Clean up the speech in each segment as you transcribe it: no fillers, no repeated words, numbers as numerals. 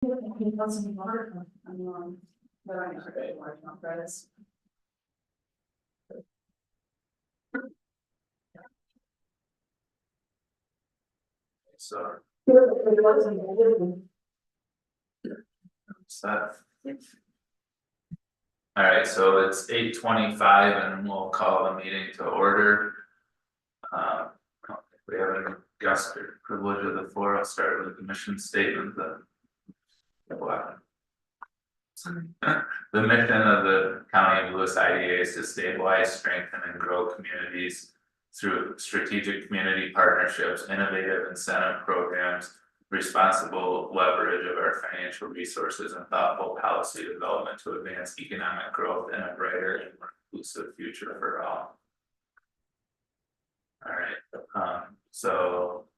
So. All right, so it's 8:25 and we'll call the meeting to order. We have a guest privilege of the floor. I'll start with the mission statement. The mission of the County of LCIDA is to stabilize, strengthen, and grow communities through strategic community partnerships, innovative incentive programs, responsible leverage of our financial resources, and thoughtful policy development to advance economic growth and a brighter and more inclusive future for all. All right, so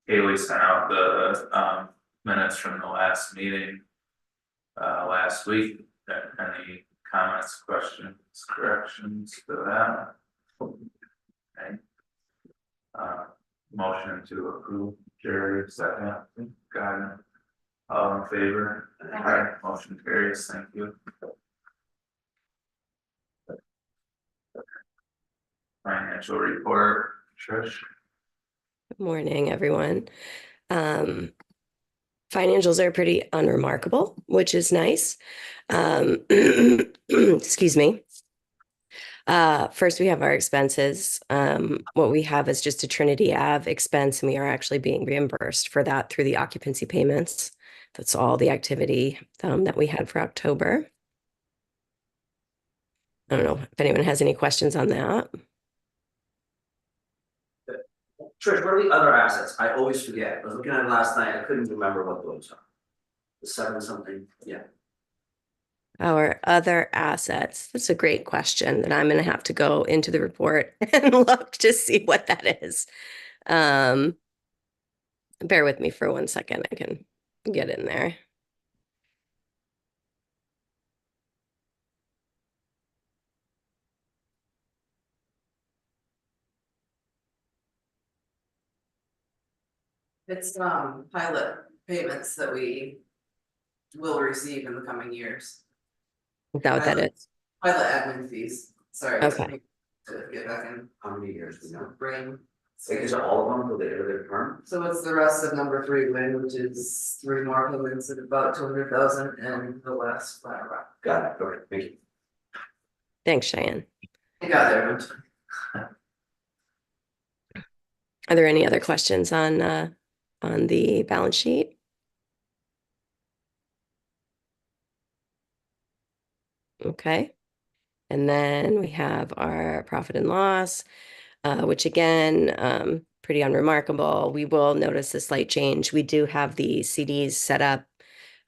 Haley sent out the minutes from the last meeting last week. Any comments, questions, corrections to that? Okay. Motion to approve. Jerry, second. Got it. All in favor? Aye. Motion carries. Thank you. Financial report, Trish. Good morning, everyone. Financials are pretty unremarkable, which is nice. Excuse me. First, we have our expenses. What we have is just a Trinity Ave expense, and we are actually being reimbursed for that through the occupancy payments. That's all the activity that we had for October. I don't know if anyone has any questions on that. Trish, what are the other assets? I always forget. I was looking at it last night. I couldn't remember what those are. The 7 something, yeah. Our other assets. That's a great question that I'm going to have to go into the report and look to see what that is. Bear with me for 1 second. I can get in there. It's pilot payments that we will receive in the coming years. Is that what that is? Pilot admin fees, sorry. Okay. To get back in. How many years do you know? Brain. Like, is it all of them till the end of their term? So it's the rest of number 3 win, which is 3 more payments at about 200,000 and the last flat rock. Got it. Okay, thank you. Thanks, Cheyenne. I got there. Are there any other questions on the balance sheet? Okay. And then we have our profit and loss, which again, pretty unremarkable. We will notice a slight change. We do have the CDs set up.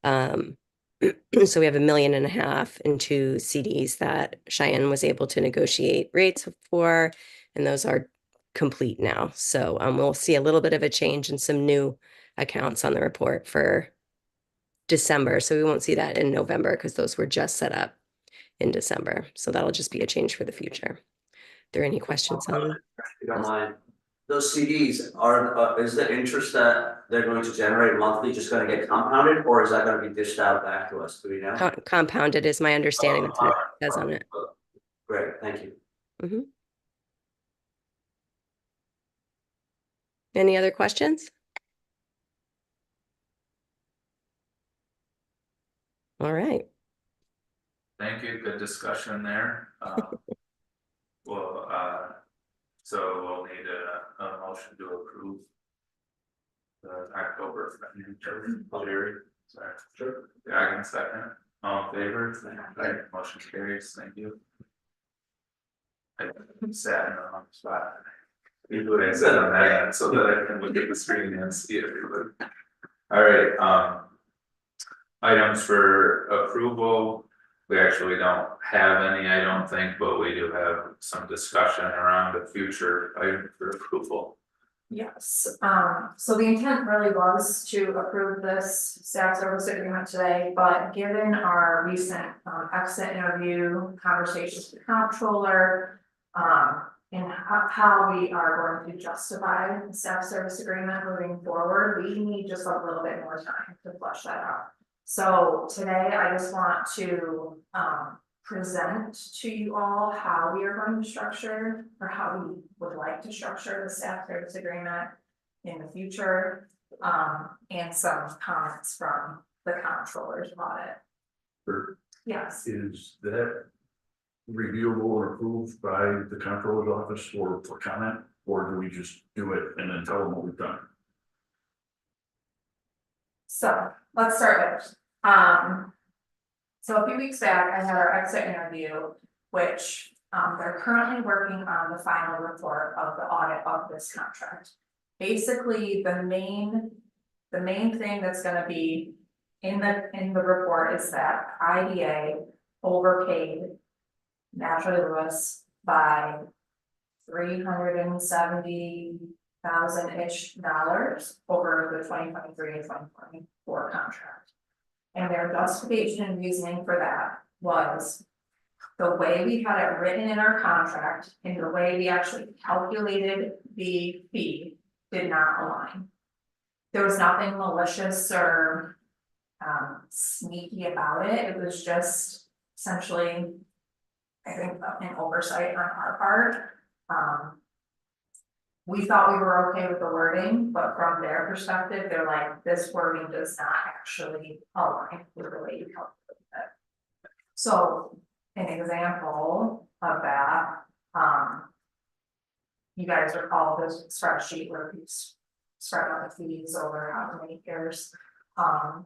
So we have $1.5 million into CDs that Cheyenne was able to negotiate rates for, and those are complete now. So we'll see a little bit of a change in some new accounts on the report for December. So we won't see that in November because those were just set up in December. So that'll just be a change for the future. Are there any questions on If you don't mind, those CDs are, is the interest that they're going to generate monthly just gonna get compounded, or is that gonna be dished out back to us? Do we know? compounded is my understanding. That's what it says on it. Great, thank you. Any other questions? All right. Thank you. Good discussion there. Well, so we'll need a motion to approve the October financial. Jerry, sorry. Sure. Yeah, I can second. All in favor? Aye. Motion carries. Thank you. I sat in the wrong spot. You do it instead of that, so that I can look at the screen and see everybody. All right, items for approval. We actually don't have any, I don't think, but we do have some discussion around the future item for approval. Yes, so the intent really was to approve this staff service agreement today, but given our recent exit interview conversations with the comptroller, in how we are going to justify the staff service agreement moving forward, we need just a little bit more time to flush that out. So today I just want to present to you all how we are going to structure, or how we would like to structure the staff service agreement in the future. And some comments from the comptroller's audit. Or Yes, is that reviewable or approved by the comptroller's office for comment? Or do we just do it and then tell them what we've done? so let's start there. So a few weeks back, I had our exit interview, which they're currently working on the final report of the audit of this contract. Basically, the main thing that's gonna be in the report is that IDA overpaid Naturally Lewis by $370,000-ish over the 2023 and 2024 contract. And their justification and reasoning for that was the way we had it written in our contract and the way we actually calculated the fee did not align. There was nothing malicious or sneaky about it. It was just essentially, I think, an oversight on our part. We thought we were okay with the wording, but from their perspective, they're like, this wording does not actually align with the way you calculate it. So an example of that, you guys recall this spreadsheet where we spread out the fees over how many years.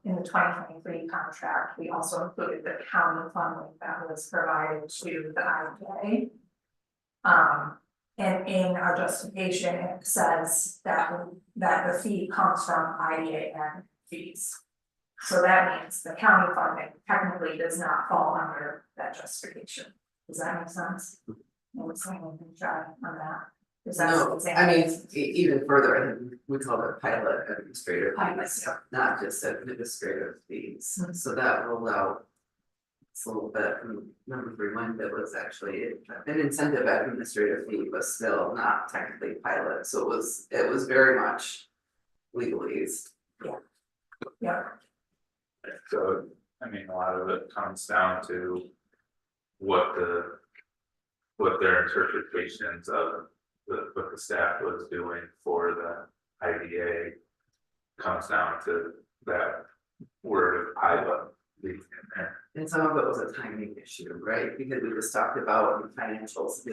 In the 2023 contract, we also included the county funding that was provided to the IDA. And in our justification, it says that the fee comes from IDA and fees. So that means the county funding technically does not fall under that justification. Does that make sense? Maybe someone can try on that. Is that No, an example? I mean, even further, I think we call it pilot administrative Pilot, fees, not just administrative fees, Mhm. so that rolled out. It's a little bit, number 3 one, that was actually an incentive administrative fee, but still not technically pilot, so it was very much legalese. Yeah, So, I mean, a lot of it comes down to what their interpretations of what the staff was doing for the IDA comes down to that word of pilot being in there. And some of it was a timing issue, right, because we just talked about in financials,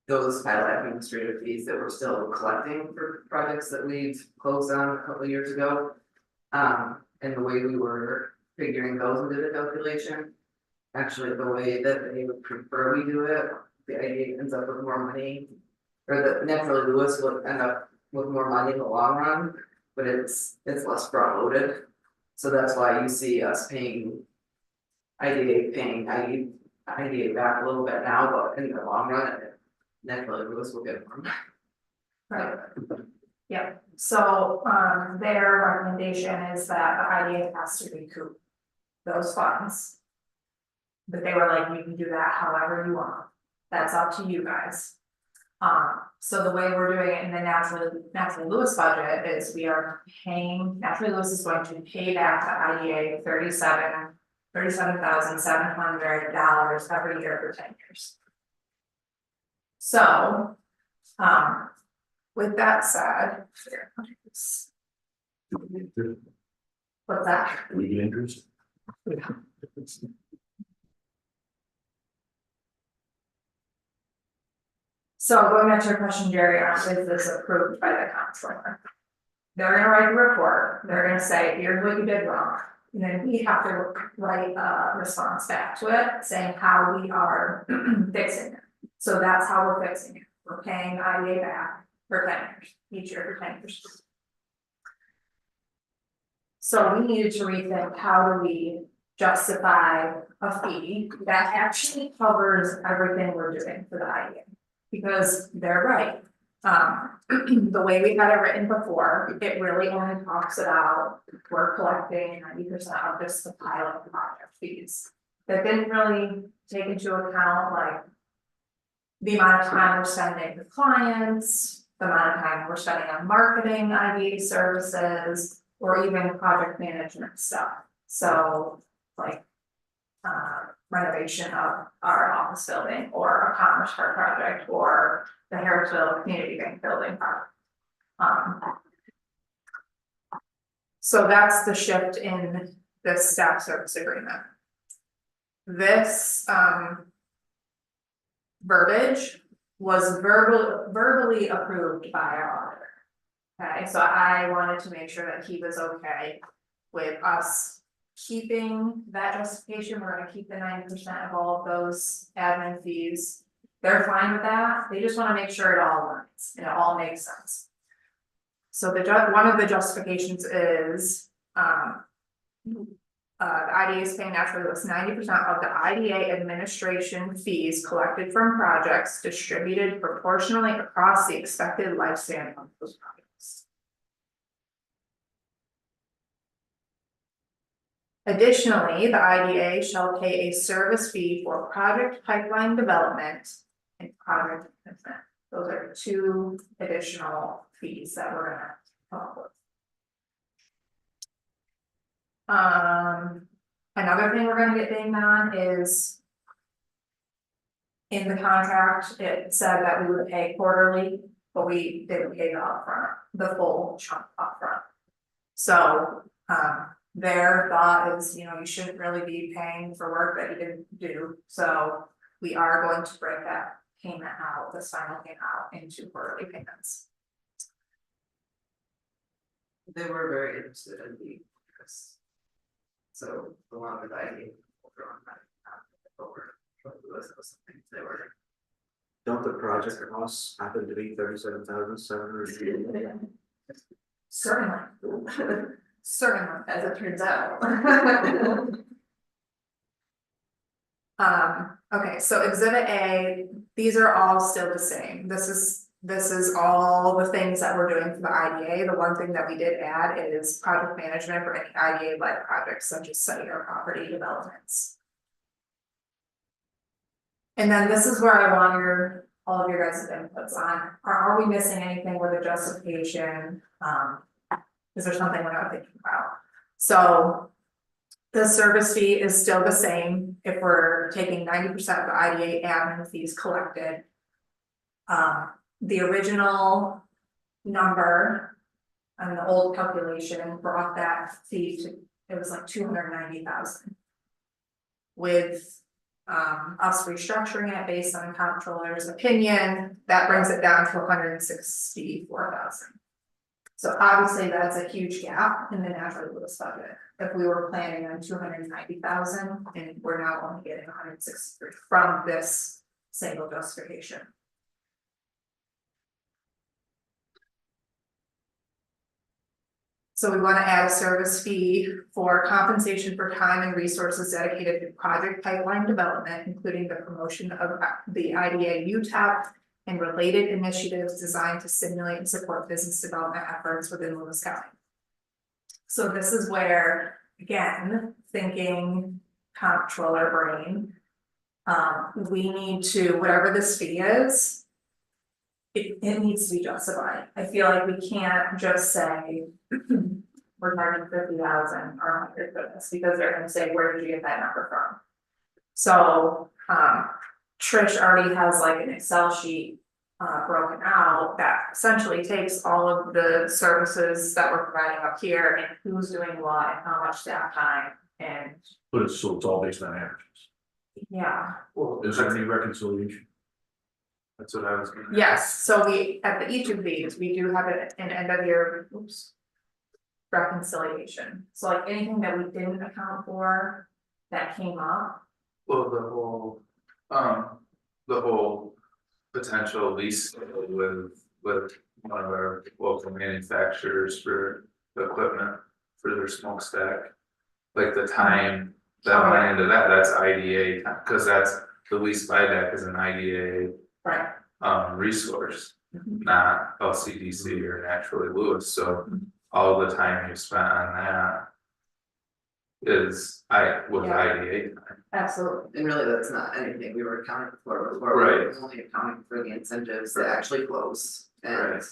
those pilot administrative fees that we're still collecting for projects that we've closed on a couple of years ago. And the way we were figuring those into the calculation, actually the way that they would prefer we do it, the IDA ends up with more money. Or the Naturally Lewis would end up with more money in the long run, but it's less front loaded. So that's why you see us paying IDA back a little bit now, but in the long run, Naturally Lewis will get more money. right. Yeah, so their recommendation is that the IDA has to recoup those funds. But they were like, you can do that however you want, that's up to you guys. So the way we're doing it in the Naturally Lewis budget is we are paying, Naturally Lewis is going to pay back the IDA $37,700 every year for 10 years. So, with that said, what's that? We get interest? So going back to your question, Jerry, is this approved by the comptroller? They're gonna write the report, they're gonna say, here's what you did wrong. And then we have to write a response back to it, saying how we are fixing it. So that's how we're fixing it. We're paying IDA back for 10 years, each year for 10 years. So we needed to rethink, how do we justify a fee that actually covers everything we're doing for the IDA? Because they're right. The way we had it written before, it really only talks about we're collecting 90% of just the pilot project fees. That didn't really take into account like the amount of time we're spending with clients, the amount of time we're spending on marketing IDA services, or even project management stuff. So like renovation of our office building, or a Commerce Park project, or the Harrisville Community Bank building project. So that's the shift in this staff service agreement. This verbiage was verbally approved by our auditor. Okay, so I wanted to make sure that he was okay with us keeping that justification. We're gonna keep the 90% of all of those admin fees. They're fine with that, they just wanna make sure it all works and it all makes sense. So one of the justifications is, the IDA is paying Natural Lewis 90% of the IDA administration fees collected from projects distributed proportionally across the expected lifespan of those projects. Additionally, the IDA shall pay a service fee for project pipeline development and project management. Those are two additional fees that we're gonna come up with. Another thing we're gonna get dinged on is in the contract, it said that we would pay quarterly, but we didn't pay the upfront, the full chunk upfront. So, their thought is, you know, you shouldn't really be paying for work that you didn't do, so we are going to break that payment out, this final payment out into quarterly payments. They were very interested in the, so the one with ID. Over, something they were. Don't the project costs happen to be 37,700? Certainly. Certainly, As it turns out. Okay, so exhibit A, these are all still the same. This is all the things that we're doing for the IDA. The one thing that we did add is project management for any IDA-led projects such as site or property developments. And then this is where I want all of your guys' inputs on. Are we missing anything with the justification? Is there something we're not thinking about? So the service fee is still the same if we're taking 90% of the IDA admin fees collected. The original number and the old calculation brought that fee to, it was like 290,000. With us restructuring it based on the comptroller's opinion, that brings it down to 164,000. So obviously that's a huge gap in the Natural Lewis budget. If we were planning on 290,000 and we're now only getting 163 from this single justification. So we want to add a service fee for compensation for time and resources dedicated to project pipeline development, including the promotion of the IDA UTAP and related initiatives designed to stimulate and support business development efforts within Lewis County. So this is where, again, thinking comptroller brain, we need to, whatever this fee is, it needs to be justified. I feel like we can't just say we're charging 50,000 or 100 for this, because they're gonna say, where did you get that number from? So Trish already has like an Excel sheet broken out that essentially takes all of the services that we're providing up here and who's doing what and how much staff time and But it's all based on averages. yeah. Well, Is there any reconciliation? that's what I was gonna. Yes, so we, at each of these, we do have an end of year, reconciliation. So like anything that we didn't account for that came up. Well, the whole potential lease with one of our local manufacturers for the equipment for their smokestack. Like the time that went into that, that's IDA, cause that's the lease buyback is an IDA. Right. Resource, not LCDC or Naturally Lewis, so all the time you spent on that. is with Yeah. IDA. Absolutely. And really, that's not anything we were accounting for before, we were only accounting for the incentives that actually close. And Right.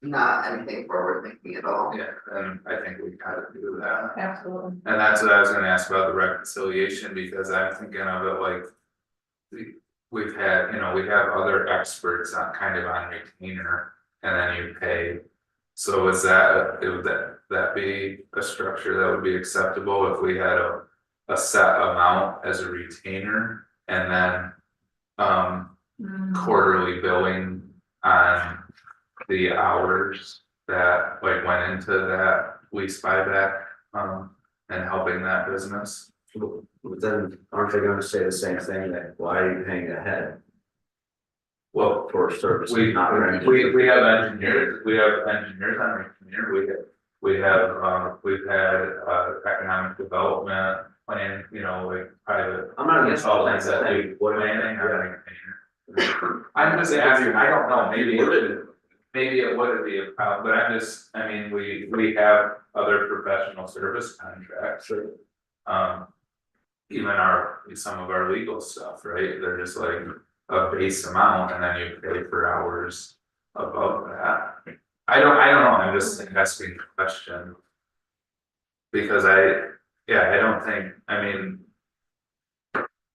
not anything forward thinking at all. Yeah, and I think we gotta do that. Absolutely. And that's what I was gonna ask about the reconciliation, because I'm thinking of it like. We've had, we have other experts on kind of on retainer, and then you pay. So would that be a structure that would be acceptable if we had a set amount as a retainer, and then. Quarterly billing on the hours that like went into that lease buyback, and helping that business. But then aren't they gonna say the same thing, that why are you paying ahead Well, for service? we not rent? have engineers, on retainer, we've had economic development plan, like private. I'm not against all that, consultants that do what planning on retainer. I'm just asking, I don't know, maybe it wouldn't be a problem, but I mean, we have other professional service contracts. Sure. Even some of our legal stuff, right, they're just like a base amount, and then you pay for hours above that. I don't know, I'm just asking the question. Because I don't think, I mean.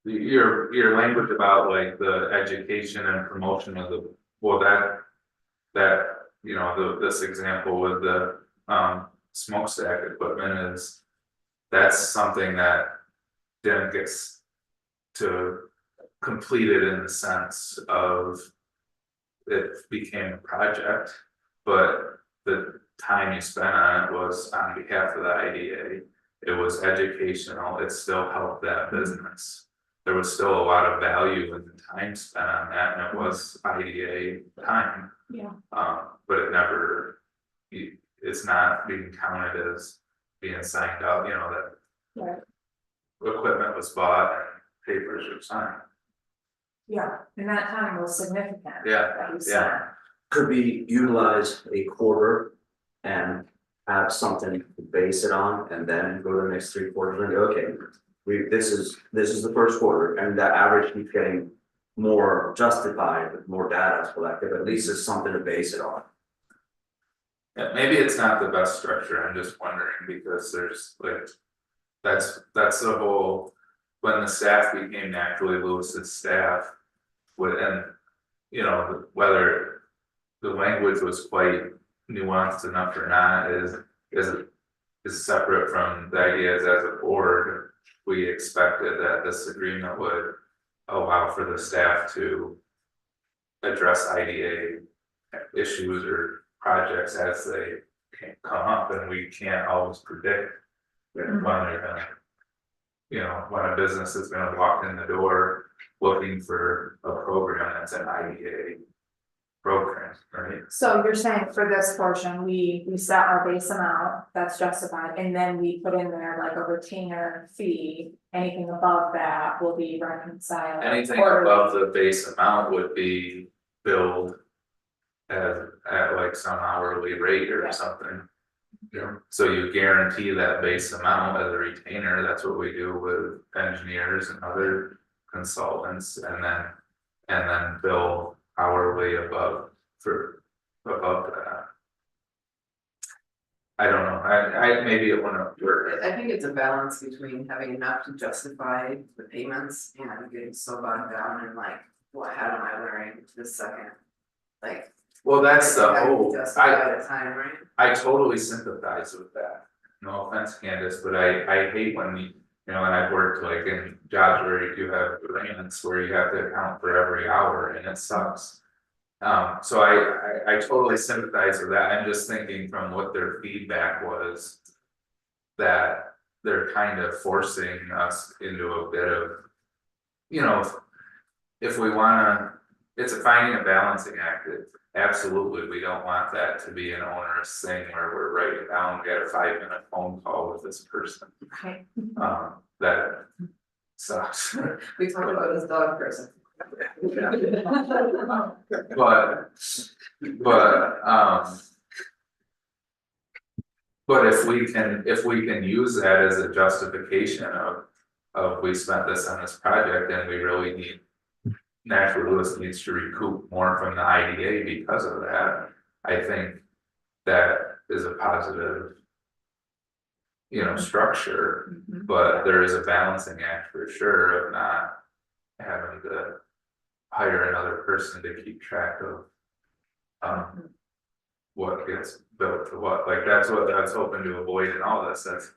Your language about like the education and promotion of this example with the smokestack equipment that's something that didn't get to complete it in the sense of it became a project, but the time you spent on it was on behalf of the IDA. It was educational, it still helped that business. There was still a lot of value in the time spent on that, and it was IDA time. Yeah. But it's not being counted as being signed up, that. Right. Equipment was bought and papers were signed. Yeah, and that time was significant. Yeah, that we yeah. spent. Could we utilize a quarter and have something to base it on, and then go to the next 3 quarters and go, okay, this is the first quarter, and the average keeps getting more justified with more data collected, at least it's something to base it on. Yeah, maybe it's not the best structure, I'm just wondering, because there's like, that's the whole, when the staff became naturally Lewis's staff. And whether the language was quite nuanced enough or not is separate from the ideas as a board. We expected that this agreement would allow for the staff to address IDA issues or projects as they come up, and we can't always predict when they're gonna, when a business is gonna walk in the door looking for a program that's an IDA program, right? So you're saying for this portion, we set our base amount that's justified, and then we put in there like a retainer fee. Anything above that will be reconciled. Anything quarterly. above the base amount would be billed at like some hourly rate or Yeah. something. So you guarantee that base amount as a retainer. That's what we do with engineers and other consultants, and then bill hourly above that. I don't know, I maybe it wouldn't work. I think it's a balance between having enough to justify the payments and getting so bogged down in like, how am I learning this second? Like. Well, that's the having to whole, justify the time, right? I totally sympathize with that. No offense, Candace, but I hate when and I've worked like in jobs where you have agreements where you have to account for every hour, and it sucks. So I totally sympathize with that. I'm just thinking from what their feedback was, that they're kind of forcing us into a bit of, if we wanna, it's finding a balancing act. Absolutely, we don't want that to be an onerous thing where we're writing down, we had a 5-minute phone call with this person. Okay. That sucks. We talked about this dog person. But But if we can use that as a justification of we spent this on this project and we really need. Nashua Lewis needs to recoup more from the IDA because of that, I think that is a positive. Structure, but there is a balancing act for sure of not having to hire another person to keep track of. What gets built to what, like that's what I was hoping to avoid in all this, that's,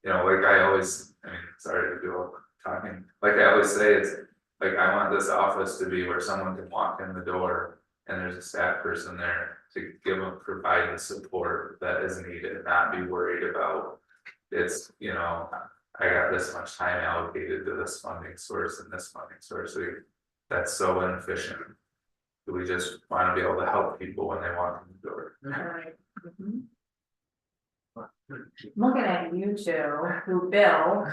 like I always, sorry to go talking, like I always say, it's. Like I want this office to be where someone can walk in the door and there's a staff person there to provide the support that is needed, not be worried about. It's, I got this much time allocated to this funding source and this funding source, that's so inefficient. We just wanna be able to help people when they walk in the door. Right. Looking at you two, who bill.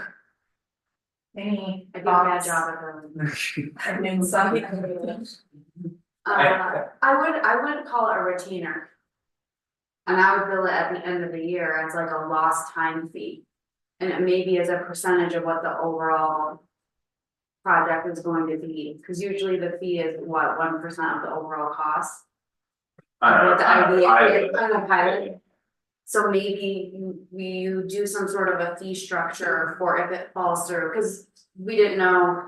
Any I do a bad thoughts? job of them. I mean, some. I would call it a retainer. And I would bill it at the end of the year as like a lost time fee. And it may be as a percentage of what the overall project is going to be, because usually the fee is what, 1% of the overall cost? What the idea is on a pilot. So maybe you do some sort of a fee structure for if it falls through, because we didn't know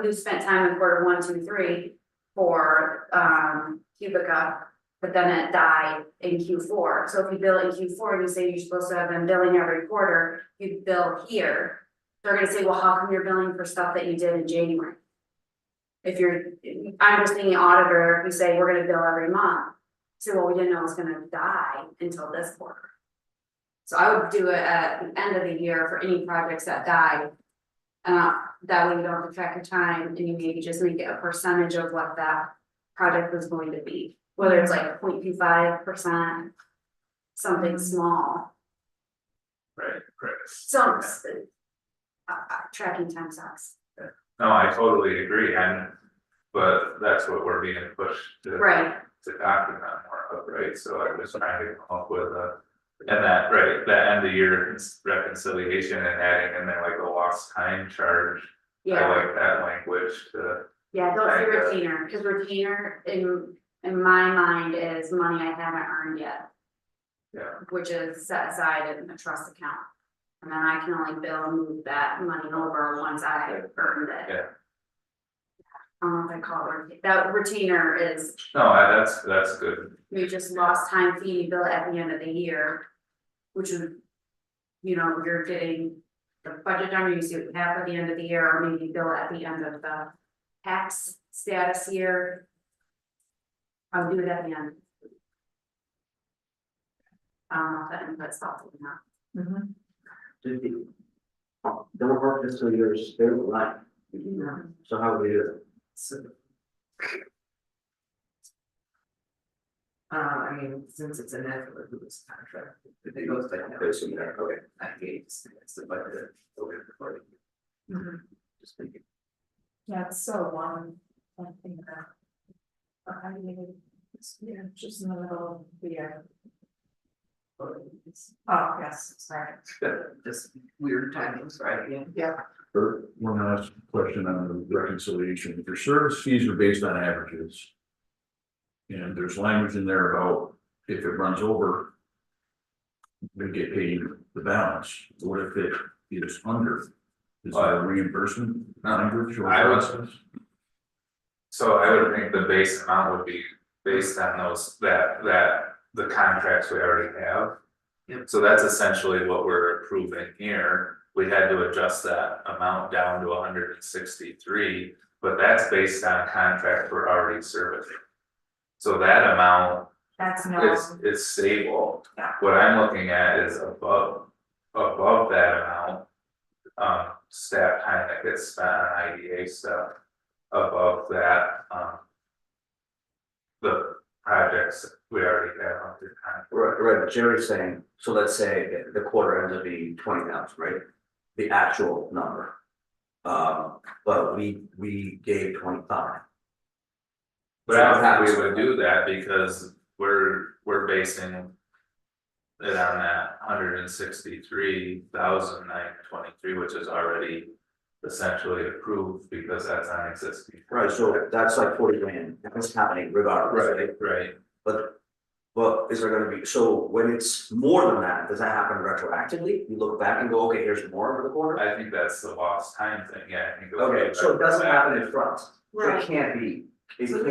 we spent time in quarter 1, 2, 3 for Cubica, but then it died in Q4. So if you bill in Q4 and you say you're supposed to have been billing every quarter, you bill here. They're gonna say, well, how come you're billing for stuff that you did in January? I'm just thinking auditor, if you say we're gonna bill every month. So well, we didn't know it was gonna die until this quarter. So I would do it at the end of the year for any projects that died. That way you don't have to track your time and you maybe just make it a percentage of what that project was going to be. Whether it's like 0.25%, something small. Right. So tracking time sucks. No, I totally agree, but that's what we're being pushed to. Right. To document more of, right, so I was trying to come up with that end of year reconciliation and adding in there like a lost time charge. I Yeah, like that language to, yeah, don't say I guess. retainer, because retainer in my mind is money I haven't earned yet. yeah, Which is set aside in a trust account. And then I can only bill and move that money over once I earned it. yeah, I don't know if I call it, that retainer is, no, that's good, you just lost time fee, you bill it at the end of the year. Which would, you're getting the budget done, you see what you have at the end of the year, or maybe bill it at the end of the tax status year. I'll do it at the end. I don't know if that input's helpful or not. There were fiscal years, they were right, so how do we do it? Since it's a natural Lewis contract, if it goes like that. Okay. I hate it's the budget. Just make it. Yeah, it's so one thing that. I mean, yeah, just in the middle of the year. Oh, yes, sorry. Just weird timings, right? Yeah. One last question on the reconciliation, if your service fees are based on averages. And there's language in there about if it runs over. They get paid the balance, what if it is under? Is there a reimbursement language or I was- process? so I would think the base amount would be based on those, that the contracts we already have. Yep. So that's essentially what we're approving here, we had to adjust that amount down to 163, but that's based on a contract we're already servicing. So that amount That's no, is stable. Yeah. What I'm looking at is above that amount. Staff time that gets spent on IDA stuff, above that, the projects we already have under contract. Right, Jerry's saying, so let's say the quarter ends up being 20,000, right? The actual number. But we gave 25. But I don't think we would do that because we're basing. it on that 163,923, which is already essentially approved because that's on existing. Right, so that's like 40 grand, that's happening regardless, right? Right. But is there gonna be, so when it's more than that, does that happen retroactively? You look back and go, okay, here's more for the quarter? I think that's the lost time thing, yeah, I think. Okay, so it doesn't happen in front, so Right. it can't be So these are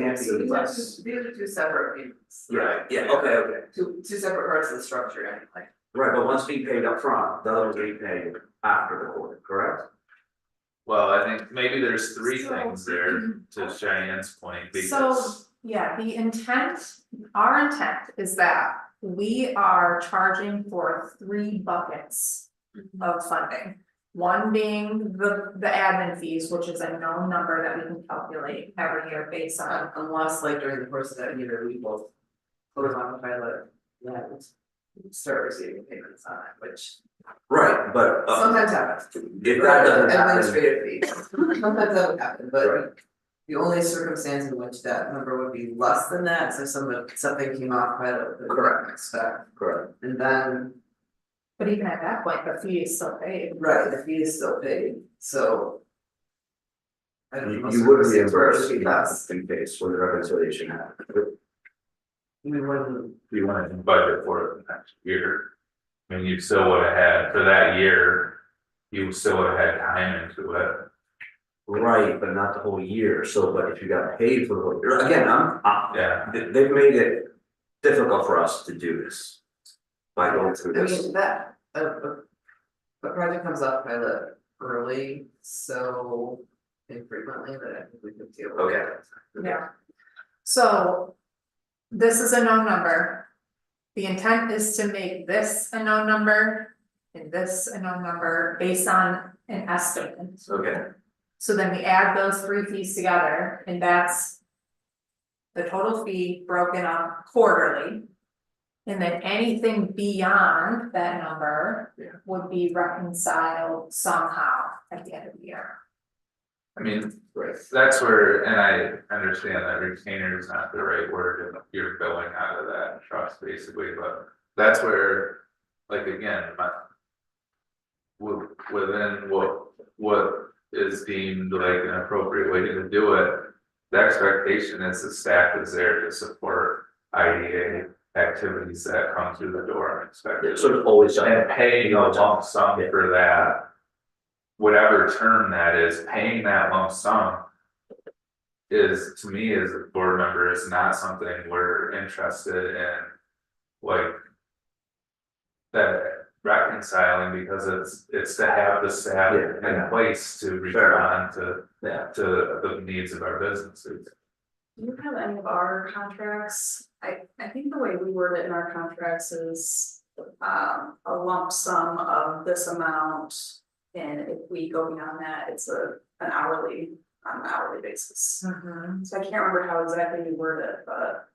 less. these are two separate payments. Yeah, okay, Two separate parts of the structure anyway. right, but one's being paid up front, the other one's being paid after the quarter, correct? Well, I think maybe there's three So- things there to Cheyenne's point, So, because, yeah, the intent, our intent is that we are charging for 3 buckets of funding. One being the admin fees, which is a known number that we can calculate every year based on. Unless like during the course of that year, we both close on the pilot, and start receiving payments on it, which Right, but sometimes happens. if that doesn't happen, Administrative fees, sometimes that would happen, Right. but the only circumstance in which that number would be less than that, so something came off pilot that we didn't expect, correct, and then. But even at that point, the fee is still paid. Right, the fee is still paid, so. I don't know, you would circumstance where it reimburse would be less. in case when the reconciliation happens. We wouldn't, you wanted to budget for it the next year. I mean, you still would have had, for that year, you still would have had time into it. Right, but not the whole year, so, but if you got paid for the whole year, again, Yeah, they've made it difficult for us to do this. By going through I this, mean, that, a project comes off pilot early, so infrequently that I think we could deal with. Okay. it. Yeah. So this is a known number. The intent is to make this a known number and this a known number based on an estimate. okay, So then we add those 3 fees together and that's the total fee broken up quarterly. And then anything beyond that number would be reconciled somehow at the end of the year. I mean, right, that's where, and I understand that retainer is not the right word, and you're billing out of that trust basically, but that's where, like, again, within what is deemed like an appropriate way to do it, the expectation is the staff is there to support IDA activities that come through the door unexpected. so it's always. And paying a lump sum for that. Whatever term that is, paying that lump sum. Is, to me, as a board member, is not something we're interested in. Like. That reconciling, because it's to have the staff Yeah. in place to Fair. respond to Yeah, the needs of our businesses. Do you have any of our contracts? I think the way we word it in our contracts is a lump sum of this amount. And if we go beyond that, it's on an hourly basis. So I can't remember how exactly we word it, but.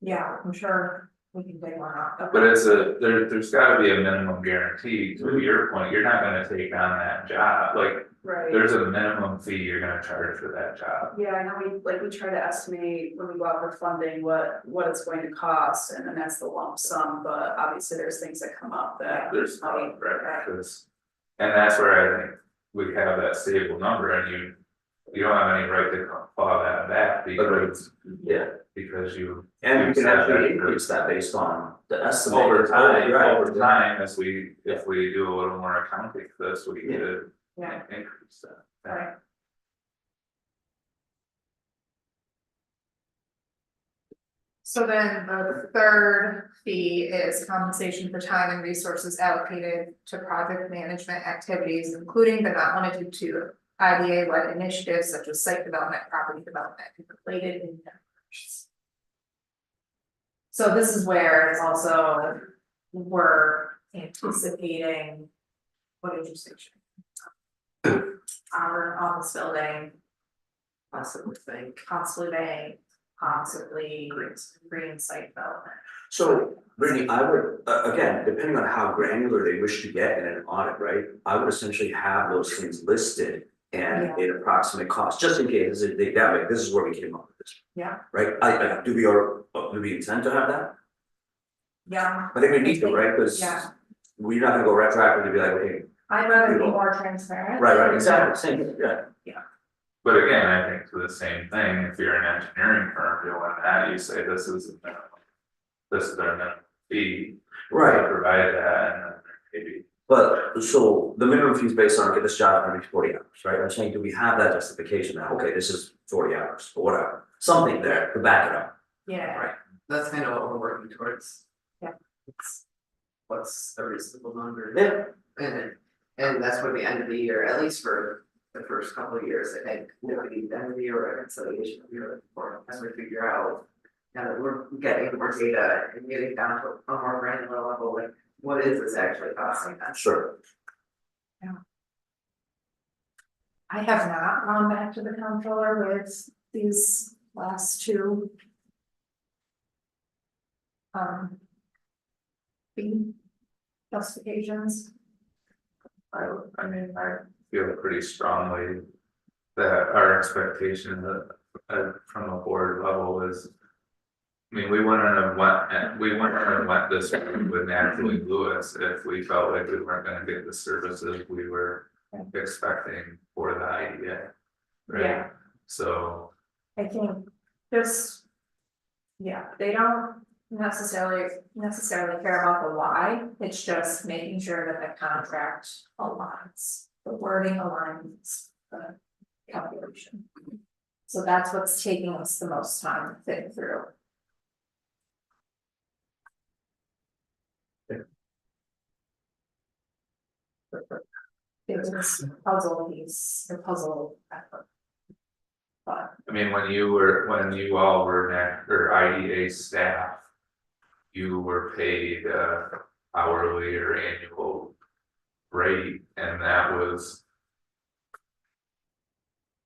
Yeah, I'm sure we can take one up. But there's gotta be a minimum guarantee, to your point, you're not gonna take on that job, like, Right. there's a minimum fee you're gonna charge for that job. Yeah, I know we try to estimate when we go out for funding, what it's going to cost, and then that's the lump sum, but obviously there's things that come up that. There's no, right, because, and that's where I think we have that stable number, and you don't have any right to claw that back, because you. and you can said actually that increase that based on the estimate. Over time, Right. over time, if we do a little more accounting for this, we could Yeah. increase that. Right. So then the third fee is compensation for time and resources allocated to project management activities, including but not limited to IDA-led initiatives such as site development, property development, and related endeavors. So this is where it's also, we're anticipating, what did you say? Sharon? Our office building, Possibly think. possibly bank, possibly green site development. So, Brittany, I would, again, depending on how granular they wish to get in an audit, right? I would essentially have those things listed and Yeah. an approximate cost, just in case, this is where we came up with this, Yeah, right? Do we intend to have that? Yeah, I think we need to, right, because Yeah. we're not gonna go retroactive to be like, okay, I'd rather be People. more transparent. right, exactly, same, yeah. But again, I think to the same thing, if you're an engineering firm doing that, you say this is a minimum. This is their minimum fee. Right. To provide that, and then maybe, But, so the minimum fee is based on, okay, this job every 40 hours, right? I'm saying, do we have that justification now, okay, this is 40 hours, or whatever, something there to back it up. Yeah, That's kind of what we're working towards. Yeah. It's what's a reasonable number. Yeah. And that's for the end of the year, at least for the first couple of years, I think, the end of the year reconciliation will be really important as we figure out. Now that we're getting more data and getting down to a more granular level, like what is this actually costing us? Sure. I have not gone back to the comptroller with these last two. Fee justifications. I mean, I feel pretty strongly. That our expectation that, from a board level is. I mean, we wouldn't have went this route with Natalie Lewis if we felt like we weren't gonna get the services we were expecting for the IDA. Right, Yeah. so, I think just. Yeah, they don't necessarily care about the why, it's just making sure that the contract aligns, the wording aligns, the calculation. So that's what's taking us the most time to think through. It's puzzle piece, the puzzle effort. But I mean, when you all were or IDA staff. You were paid hourly or annual rate, and that was.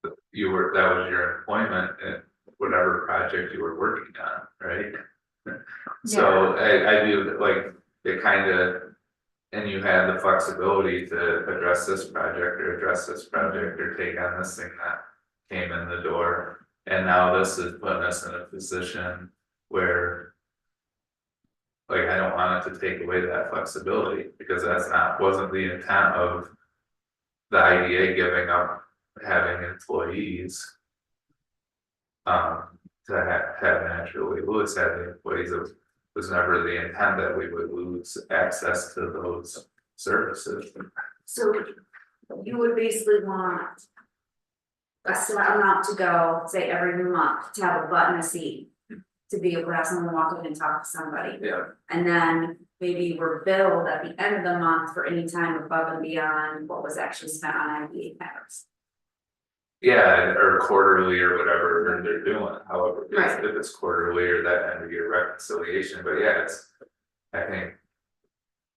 That was your employment at whatever project you were working on, right? So I do like, it kind of. And you had the flexibility to address this project or address this project or take on this thing that came in the door. And now this is putting us in a position where. Like, I don't want it to take away that flexibility, because wasn't the intent of. The IDA giving up having employees. To have naturally Lewis have the employees, it was never the intent that we would lose access to those services. So you would basically want a set amount to go, say every month, to have a butt in a seat. To be able to have someone walk in and talk to somebody. Yeah, And then maybe we're billed at the end of the month for any time above and beyond what was actually spent on IDA matters. yeah, or quarterly or whatever they're doing, however, Right. if it's quarterly or that end of year reconciliation, but yeah, I think.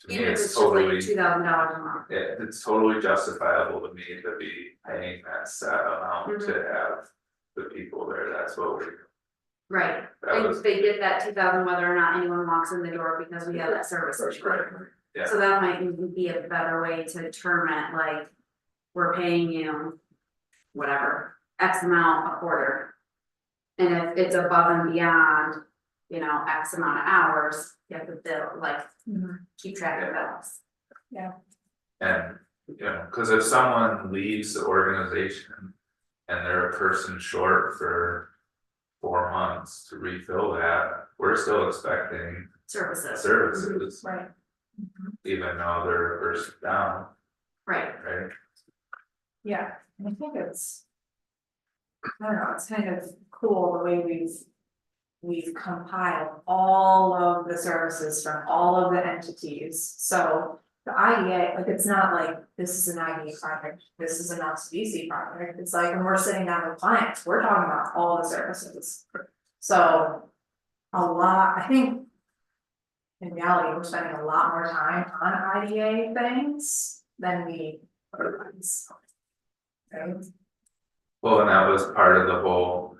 To me, Even if it's it's just like totally, $2,000 a month. it's totally justifiable to me to be paying that set amount to have the people there, that's what we're. Right, That and was, they get that 2,000 whether or not anyone walks in the door because we have that service. yeah. So that might even be a better way to determine, like, we're paying you. Whatever, X amount a quarter. And if it's above and beyond, X amount of hours, you have to bill, like, keep track of bills. And, cause if someone leaves the organization and they're a person short for 4 months to refill that, we're still expecting services, right. even though they're a person down, Right, right? Yeah, and I think it's. I don't know, it's kind of cool the way we've compiled all of the services from all of the entities, so. The IDA, like, it's not like this is an IDA project, this is an LCDC project, it's like when we're sitting down with clients, we're talking about all the services. So. A lot, I think. In reality, we're spending a lot more time on IDA things than we otherwise. Right? Well, and that was part of the whole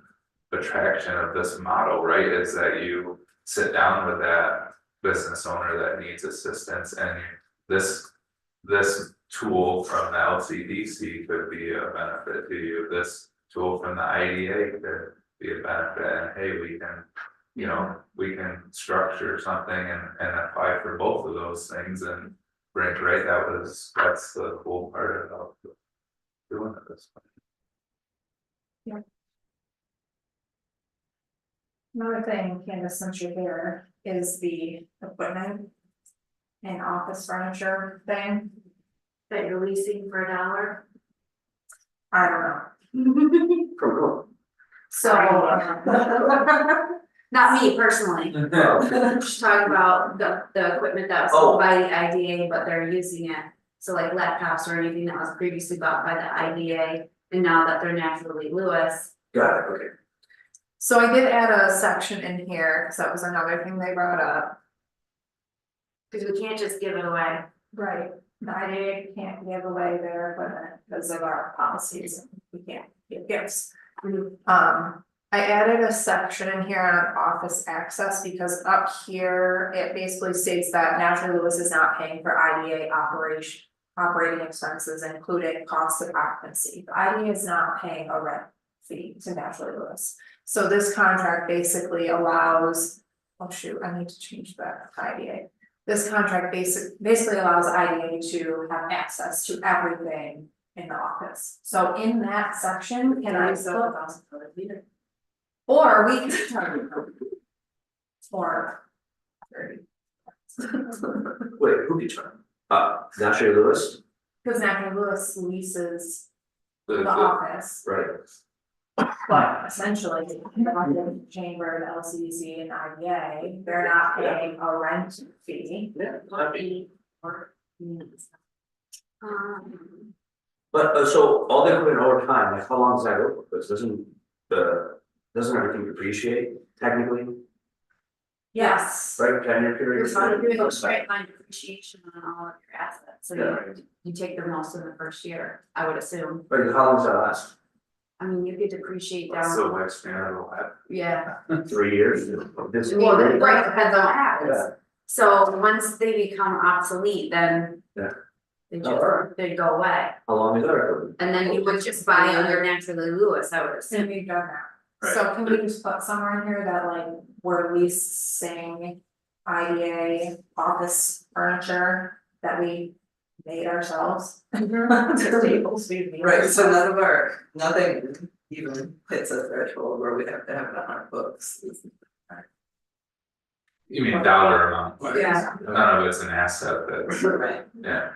attraction of this model, right, is that you sit down with that business owner that needs assistance, and this tool from the LCDC could be a benefit to you, this tool from the IDA could be a benefit, and hey, we can you know, we can structure something and apply for both of those things and bring, right, that's the cool part about doing it this way. Another thing, Candace, since you're here, is the equipment and office furniture thing. That you're leasing for $1. I don't know. From who? So. Not me personally, just talking about the equipment that was sold by the IDA, but they're using it. So like laptops or anything that was previously bought by the IDA, and now that they're naturally Lewis. Got it, okay. So I did add a section in here, because that was another thing they brought up. Cause we can't just give it away. Right. The IDA can't give away their equipment because of our policies, we can't give gifts. I added a section in here on office access because up here, it basically states that Naturally Lewis is not paying for IDA operating expenses, including costs of occupancy. The IDA is not paying a rent fee to Naturally Lewis. So this contract basically allows, oh shoot, I need to change that to IDA. This contract basically allows IDA to have access to everything in the office. So in that section, can I put, or we can or 30. Wait, who can turn? Naturally Lewis, Because Naturally Lewis leases the The- office, right, but essentially, the chamber, the LCDC and IDA, they're not paying a rent fee. yeah, Um, but, so all the equipment over time, like how long is that over, because doesn't everything depreciate technically, Yes. right, 10-year period? You're probably doing a straight line depreciation on all of your assets, so Yeah. you take the most in the first year, I would assume. Right, how long does that last? I mean, you could depreciate What's down, the lifespan of that? yeah, 3 years? This- well, right, depends on what happens. Yeah. So once they become obsolete, then. Yeah. They Oh, alright. they go away, How long is that equipment? and then you would just buy under Naturally Lewis, I would assume. And we've done that. So can we just put somewhere in here that like we're leasing IDA office furniture that we made ourselves? Tables, we've made Right, so ourselves. nothing even hits a threshold where we have to have it on our books. You mean dollar amount, like, Yeah. none of it's an asset that's, Right. yeah,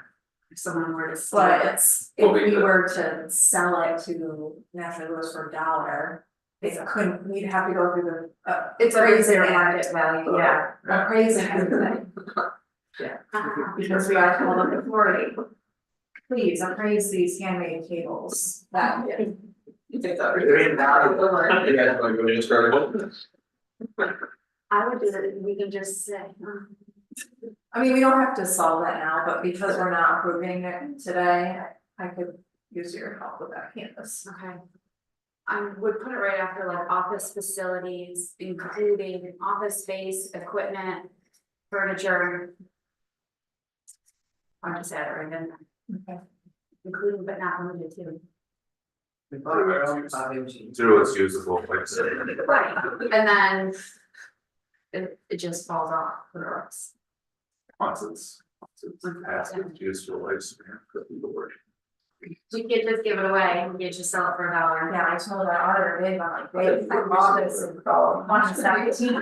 If someone were to steal But it. it's, Well, if we we could- were to sell it to Naturally Lewis for $1, it couldn't, we'd have to go through the, It's a appraising fair it, market value, yeah. appraising everything, because we are told the authority. Please appraise these handmade tables that. You think that? They're invaluable. You guys wanna go ahead and start a vote? I would do that, we can just say, I mean, we don't have to solve that now, but because we're not approving it today, I could use your help with that canvas. okay. I would put it right after like office facilities, including office space, equipment, furniture. I'll just add it right in there, Okay. including but not limited to. We bought our own coffee machine. through its usable, like I said. Right, and then. It just falls off for the rest. Once it's past its useful lifespan, could be the word. You could just give it away, you could just sell it for $1. Yeah, I told our auditor, they've been like, they bought this in 2017.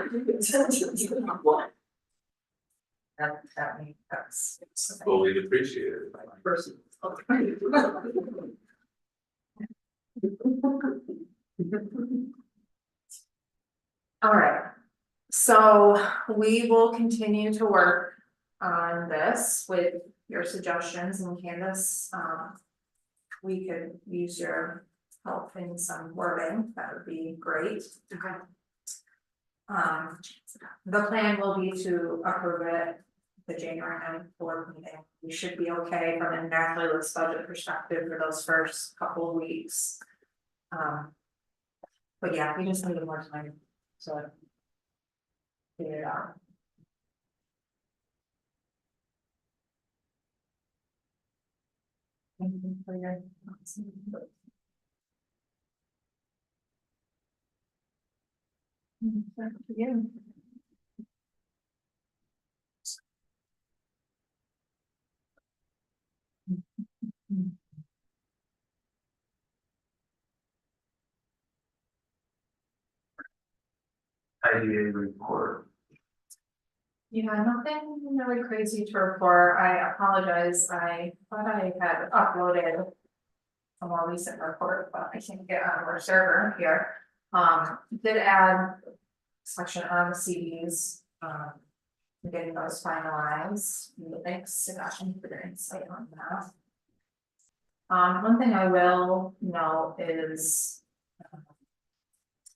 That means that's. Fully depreciated. Person. All right, so we will continue to work on this with your suggestions and Candace, we could use your help in some wording, that would be great. Okay. The plan will be to approve it the January 9th board meeting. We should be okay from a Naturally Lewis budget perspective for those first couple of weeks. But yeah, we just need more time, so. Figure it out. Thank you for your. Thank you. Yeah. IDA report. Yeah, nothing really crazy to report. I apologize. I thought I had uploaded a more recent report, but I can't get on our server here. Did add a section on the CDs, getting those finalized. Thanks, Sebastian, for your insight on that. One thing I will note is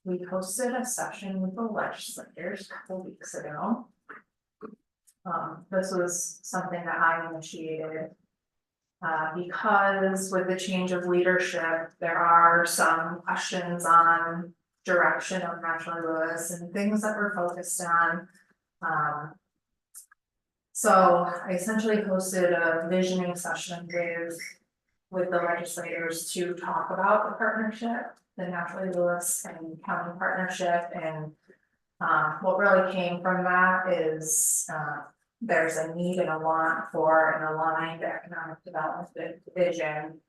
we hosted a session with the legislators a couple weeks ago. This was something that I initiated. Because with the change of leadership, there are some questions on direction of Metro Lewis and things that we're focused on. So I essentially hosted a visioning session with the legislators to talk about the partnership, the Naturally Lewis and County partnership, and what really came from that is there's a need and a want for an aligned economic development vision,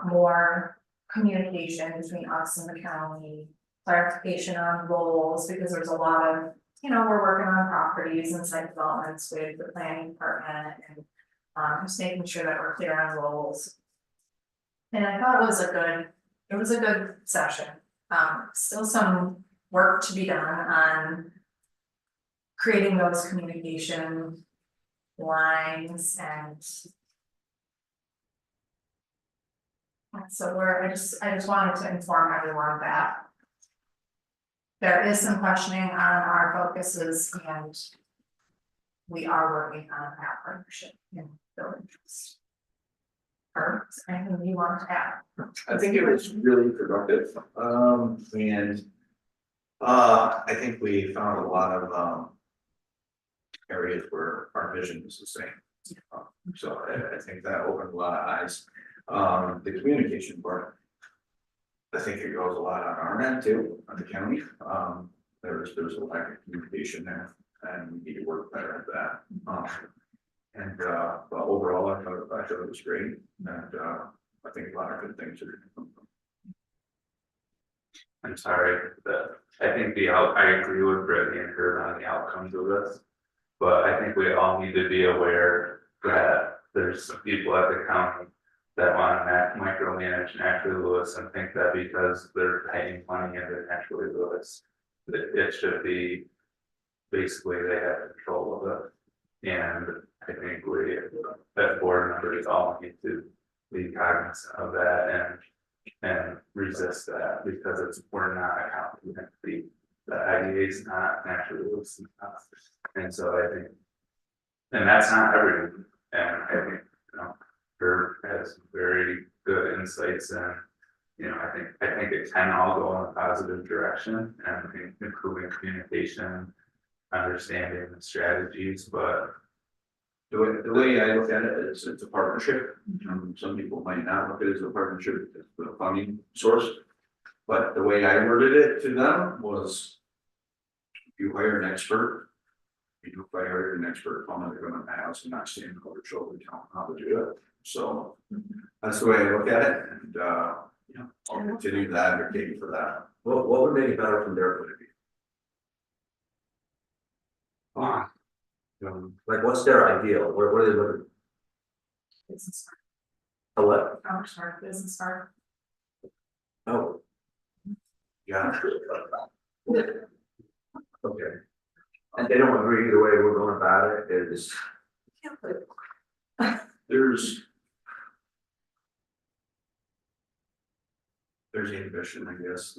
more communication between us and the county, clarification on roles, because there's a lot of, we're working on properties and site developments with the planning department and just making sure that we're clear on roles. And I thought it was a good session. Still some work to be done on creating those communication lines and so I just wanted to inform everyone that there is some questioning on our focuses and we are working on that partnership in building trust. Or anything you want to add? I think it was really productive, and I think we found a lot of areas where our vision is the same. So I think that opened a lot of eyes. The communication part, I think it goes a lot on our end too, on the county. There's a lack of communication there, and we need to work better at that. But overall, I thought it was great, and I think a lot of good things are gonna come from. I'm sorry, I think I agree with Brittany and her on the outcomes of this. But I think we all need to be aware that there's some people at the county that want to micromanage Naturally Lewis and think that because they're paying money into Naturally Lewis, that it should be basically they have control of it. And I think that board members all need to be cognizant of that and resist that because we're not a county entity. The IDA is not Naturally Lewis. And so I think, and that's not everyone, and I think, Herb has very good insights and, I think it can all go in a positive direction and I think improving communication, understanding the strategies, but The way I look at it is it's a partnership. Some people might not look at it as a partnership, it's a funding source. But the way I worded it to them was, you hire an expert. If I hire an expert, I'm not going to my house and not stand over their shoulder telling them how to do it. So that's the way I look at it, and I'll continue to advocate for that. What would make it better from their point of view? Like, what's their ideal? What are they looking? Business A what? card, smart business card. Oh. Yeah. Okay. And they don't agree the way we're going about it, it's. There's ambition, I guess,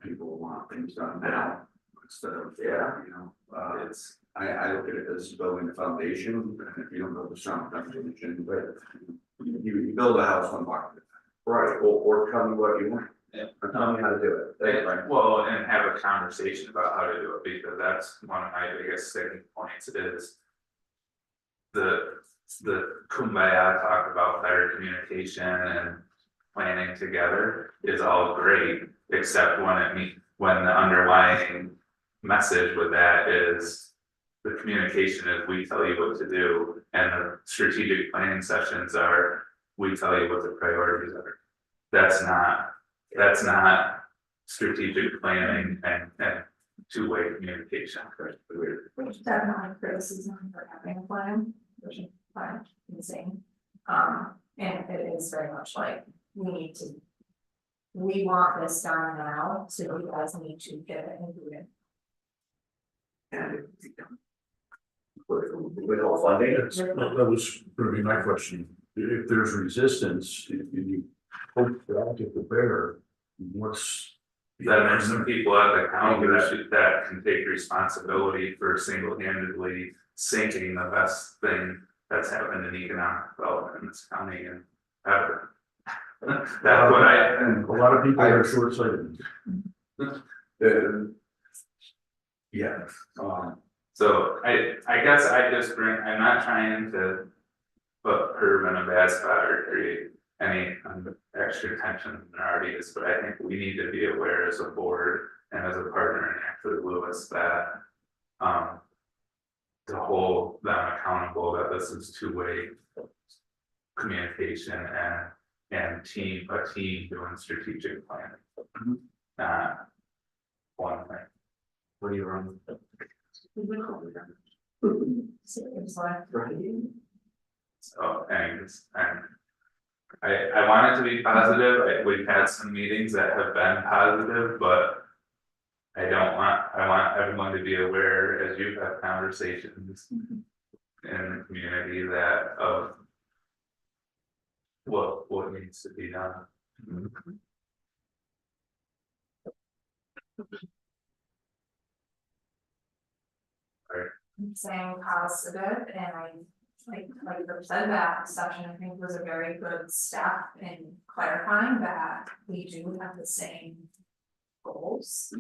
people want things done now instead of, it's, I look at it as building a foundation, and if you don't build a strong foundation, but you build a house on block. Right, or tell me what you want. Yeah. Or tell me how to do it. Right. well, and have a conversation about how to do it, because that's one of my biggest sticking points is the kumbaya talk about better communication and planning together is all great, except when when the underlying message with that is the communication is we tell you what to do, and the strategic planning sessions are, we tell you what the priorities are. That's not strategic planning and two-way communication. Which definitely criticism for having a plan, which is fine, insane. And it is very much like, we want this done now, so you guys need to get it and do it. And with all funding, That was gonna be my question. If there's resistance, if you hope that to prepare, what's? Then there's some people at the county that can take responsibility for single-handedly sinking the best thing that's happened in economic development in this county and ever. That's what And a lot of people are short-sighted. yeah, so I guess I just I'm not trying to put Herb in a bad spot or create any extra tension than already is, but I think we need to be aware as a board and as a partner in Active Lewis that to hold them accountable that this is two-way communication and a team doing strategic planning. Not one thing. when you run. Seems like, So, and I want it to be positive. We've had some meetings that have been positive, but I want everyone to be aware as you have conversations in the community that of what needs to be done. I'm saying positive, and I like you said, that section, I think was a very good step in clarifying that we do have the same goals.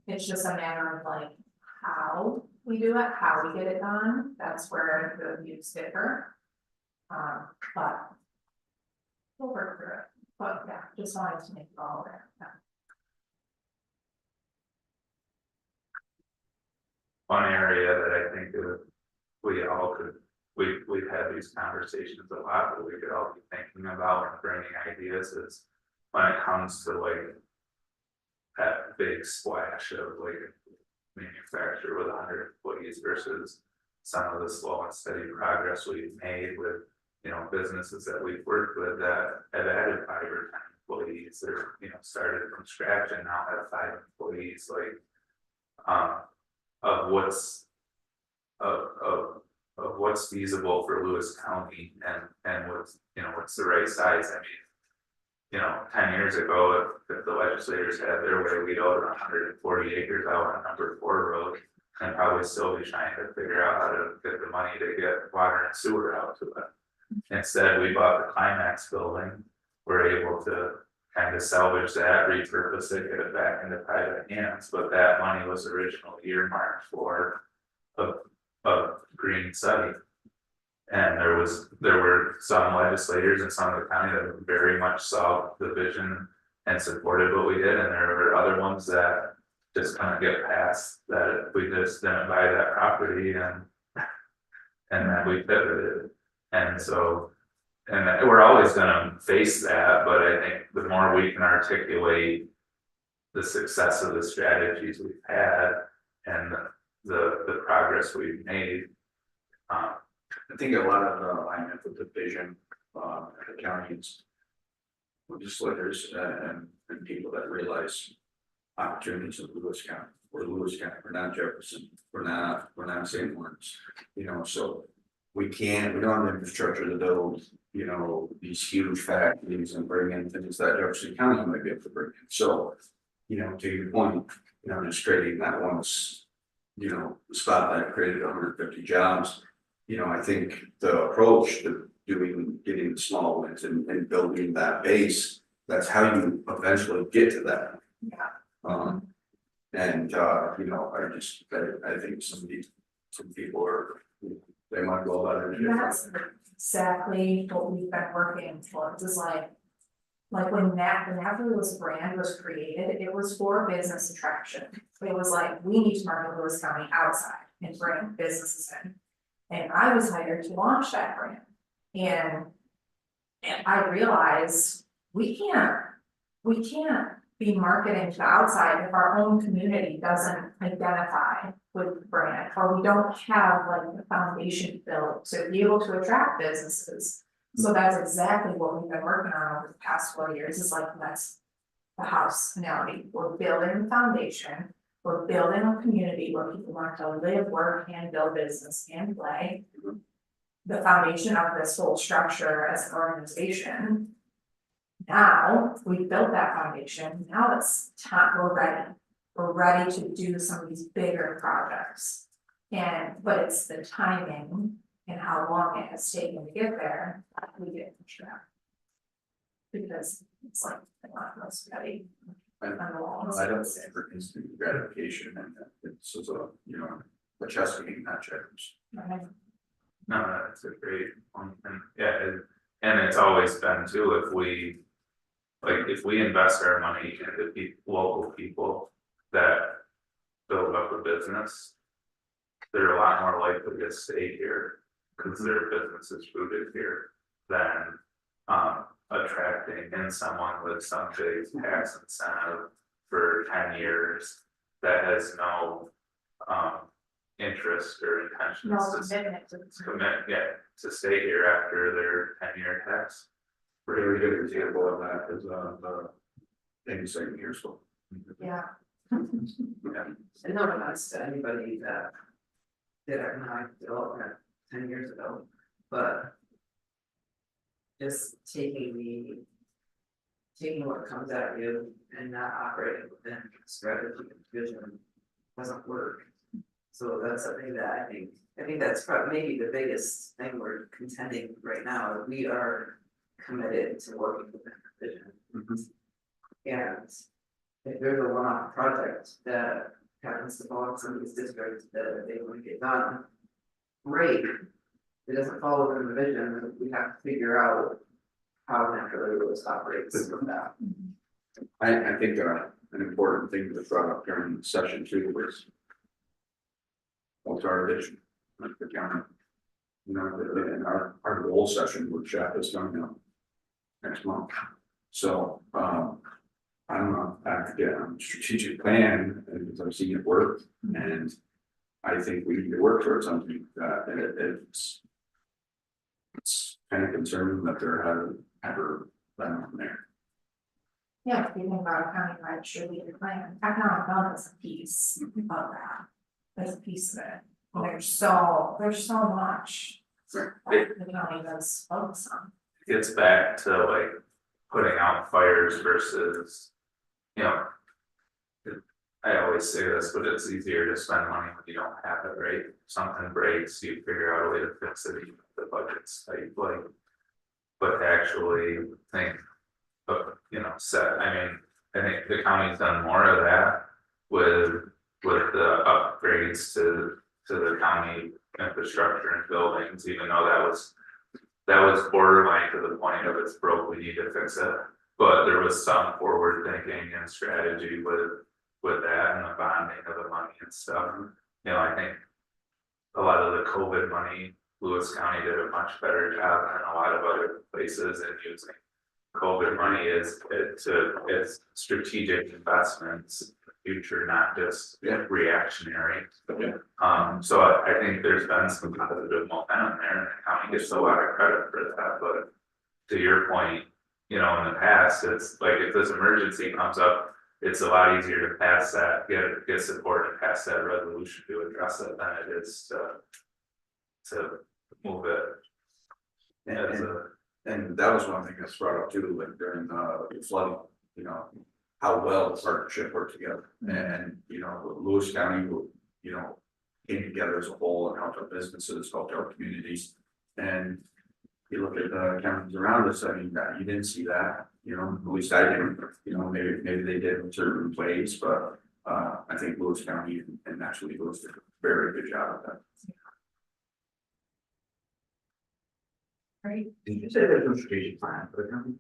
It's just a matter of like how we do it, how we get it done, that's where the views differ. But we'll work through it, but yeah, just wanted to make it all there. One area that I think that we all could, we've had these conversations a lot, but we could all be thinking about and bringing ideas is when it comes to like that big splash of like a manufacturer with 100 employees versus some of the slow and steady progress we've made with, you know, businesses that we've worked with that have added 5 or 10 employees or, you know, started from scratch and now have 5 employees, like of what's feasible for Lewis County and what's, you know, what's the right size. I mean, you know, 10 years ago, if the legislators had their way, we'd own 140 acres out on number 4 road and probably still be trying to figure out how to get the money to get water and sewer out to it. Instead, we bought the Climax building. We're able to kind of salvage that, repurpose it, get it back into private hands, but that money was originally earmarked for a green study. And there were some legislators in some of the county that very much saw the vision and supported what we did, and there were other ones that just kind of get past that we just didn't buy that property and then we pivoted. And so, and we're always gonna face that, but I think the more we can articulate the success of the strategies we've had and the progress we've made. I think a lot of alignment with the vision, the counties. Legislators and people that realize opportunities in Lewis County, we're Lewis County, we're not Jefferson, we're not St. Lawrence, you know, so. We don't have the infrastructure to build, you know, these huge factories and bring in things that Jefferson County might be able to bring in, so. You know, to your point, you know, just creating that once, you know, spot that created 150 jobs. You know, I think the approach to getting the small wins and building that base, that's how you eventually get to that. Yeah. And you know, I think some people are, they might go about it. That's exactly what we've been working towards, is like, Like when the Napa Lewis brand was created, it was for business attraction. It was like, we need to market Lewis County outside and bring businesses in. And I was hired to launch that brand. And I realized we can't be marketing to the outside if our own community doesn't identify with the brand, or we don't have like the foundation built to be able to attract businesses. So that's exactly what we've been working on over the past 4 years, is like, that's the house analogy. We're building the foundation, we're building a community where people want to live, work, and build business and play. The foundation of this whole structure as an organization. Now, we've built that foundation, now it's time, we're ready to do some of these bigger projects. But it's the timing and how long it has taken to get there, we get pushed back. Because it's like, they're not most ready. And On the walls. I don't think for instant gratification, and it's just a, you know, a chess game, not checkers. Right. No, that's a great point, and yeah, and it's always been too, if we invest our money into local people that build up a business, they're a lot more likely to stay here, because their business is rooted here, than attracting in someone with some big tax incentive for 10 years that has no interest or No intentions commitment to. to stay here after their 10-year tax. Very good example of that is in St. Petersburg. Yeah. And no offense to anybody that did economic development 10 years ago, but just taking what comes at you and not operating within strategy and vision doesn't work. So that's something that I think that's probably maybe the biggest thing we're contending right now. We are committed to working within the vision. And if there's a one-off project that happens to fall in somebody's district that they want to get done, great. If it doesn't fall within the vision, then we have to figure out how Natural Lewis operates from that. I think an important thing that brought up during the session too was what's our vision, like the county. You know, in our goal session workshop is coming up next month. So, I'm on strategic plan, and because I've seen it work, and I think we need to work towards something that it's kind of concerning that there haven't ever been on there. Yeah, if you think about a county-wide strategic plan, economic development is a piece of that. That's a piece of it. And there's so much that the county does focus on. Gets back to like putting out fires versus, you know. I always say this, but it's easier to spend money when you don't have it, right? If something breaks, you figure out a way to fix it, even if the budget's tight, like. But to actually think, I mean, I think the county's done more of that with the upgrades to the county infrastructure and buildings, even though that was borderline to the point of it's broke, we need to fix it. But there was some forward thinking and strategy with that and the bonding of the money and stuff. You know, I think a lot of the COVID money, Lewis County did a much better job than a lot of other places in using COVID money as strategic investments in the future, not just reactionary. So I think there's been some positive momentum there, and the county gets a lot of credit for that. But to your point, you know, in the past, it's like if this emergency comes up, it's a lot easier to pass that, get support and pass that resolution to address it than it is to move it as a. And that was one thing that's brought up too, like during the flooding, you know, how well the partnership worked together. And, you know, Lewis County, you know, came together as a whole and helped our businesses, helped our communities. And you look at the counties around us, I mean, you didn't see that, you know, at least I didn't, you know, maybe they did in certain ways, but I think Lewis County and naturally Lewis did a very good job of that. Right? Did you say there's no strategic plan for the county?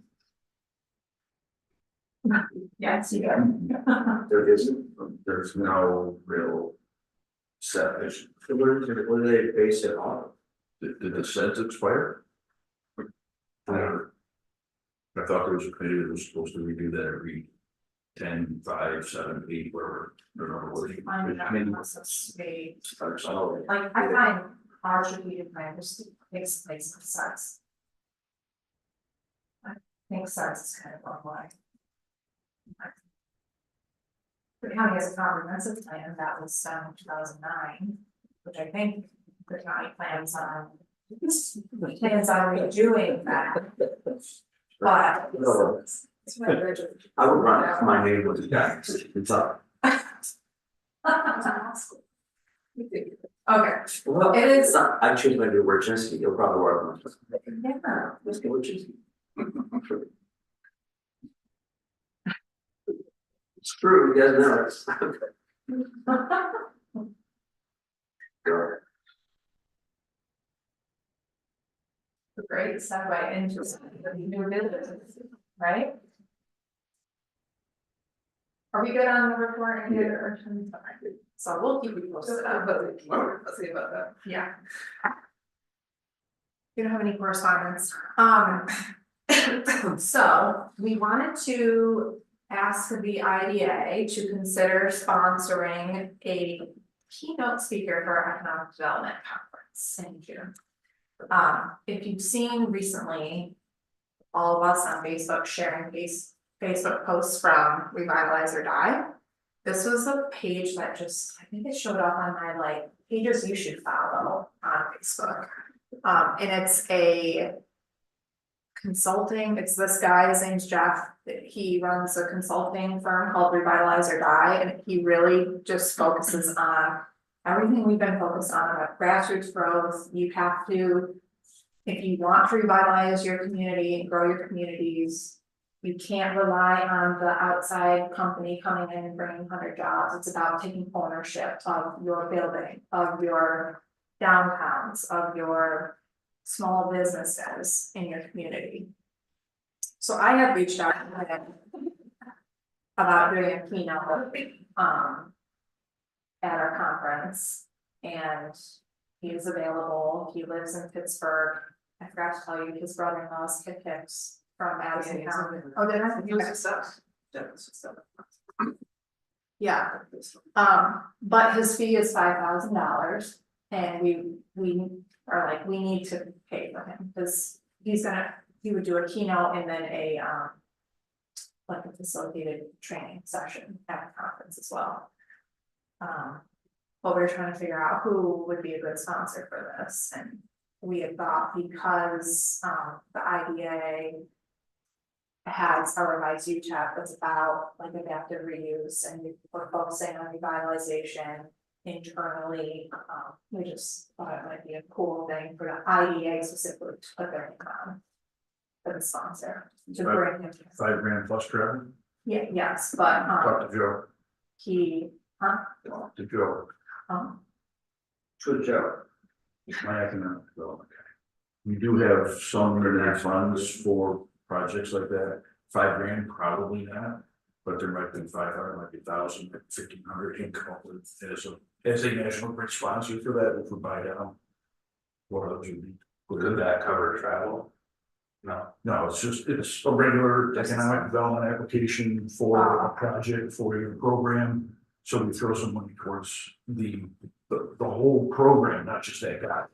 Yeah, it's you. There isn't, There's no real set vision. so what do they base it on? Did the sets expire? I thought there was a committee that was supposed to review that every 10, 5, 7, 8, whatever. I don't know what it- I'm not maybe- unless it's a- Oh, like, I find our strategic plan just makes sense. I think sense is kind of one way. The county has a comprehensive plan that was done in 2009, which I think the county plans on redoing that. But No, I would run it, my name was Jack, it's up. okay, Well, it is, I changed my new word, Chesky, you'll probably work on it. yeah, Let's go with Chesky. It's true, you guys know it. Go ahead. great segue into the new business, right? Are we good on the report and the other options? Okay. So we'll keep you posted on, but let's see about that. Yeah. You don't have any correspondence, so we wanted to ask the IDA to consider sponsoring a keynote speaker for our economic development conference in June. If you've seen recently, all of us on Facebook sharing Facebook posts from Revitalize or Die. This was a page that just, I think it showed up on my like pages you should follow on Facebook. And it's a consulting, it's this guy, his name's Jeff, he runs a consulting firm called Revitalize or Die, and he really just focuses on everything we've been focused on, about grassroots growth. You have to, if you want to revitalize your community and grow your communities, you can't rely on the outside company coming in and bringing 100 jobs. It's about taking ownership of your building, of your downtowns, of your small businesses in your community. So I had reached out to him about doing a keynote at our conference, and he is available. He lives in Pittsburgh. I forgot to tell you, his brother-in-law's Kip Hicks from Madison County. Oh, did I? He was success. Yeah, but his fee is $5,000, and we are like, we need to pay for him, because he would do a keynote and then a like a facilitated training session at the conference as well. But we were trying to figure out who would be a good sponsor for this, and we had thought because the IDA has a revised UTAP that's about like adaptive reuse, and we're focusing on revitalization internally. We just thought it might be a cool thing for the IDA specifically to put their name on for the sponsor, to bring him. $5,000 plus travel. Yeah, yes, but Talk to Joe. he, Talk to Joe. Good job. My economic development guy. We do have some limited funds for projects like that. $5,000, probably not, but there might be 500, might be 1,000, 1,500 can come up with as a national grid sponsor for that, if we buy down. What else would be? Could that cover travel? No. No, it's a regular economic development application for a project, for your program. So we throw some money towards the whole program, not just that guy.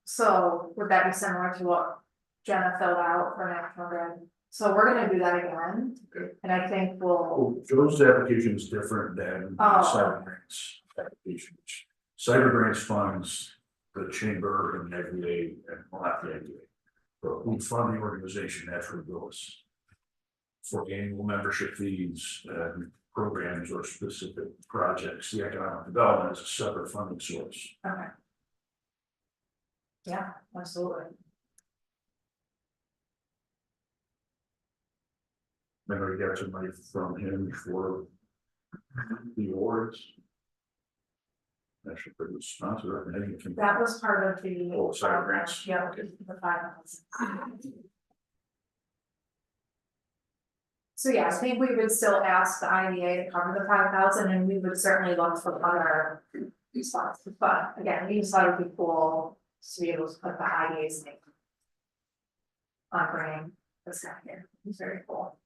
so would that be similar to what Jenna filled out for National Grid? So we're gonna do that again, and I think we'll, Oh, Joe's application is different than cyber grants application. Cyber grants funds the chamber and the IDA and not the IDA. But we fund the organization, that's where it goes. For annual membership fees, programs or specific projects, the economic development is a separate funding source. okay. Yeah, absolutely. Remember, we got some money from him for the awards. Actually, pretty sponsor, I think. Can- That was part of the. Oh, cyber grants. Yeah, Okay. the 5,000. So yeah, I think we would still ask the IDA to cover the 5,000 and we would certainly look for other spots, but again, we just thought it'd be cool to be able to put the IDA's name on bringing this guy here, it's very cool.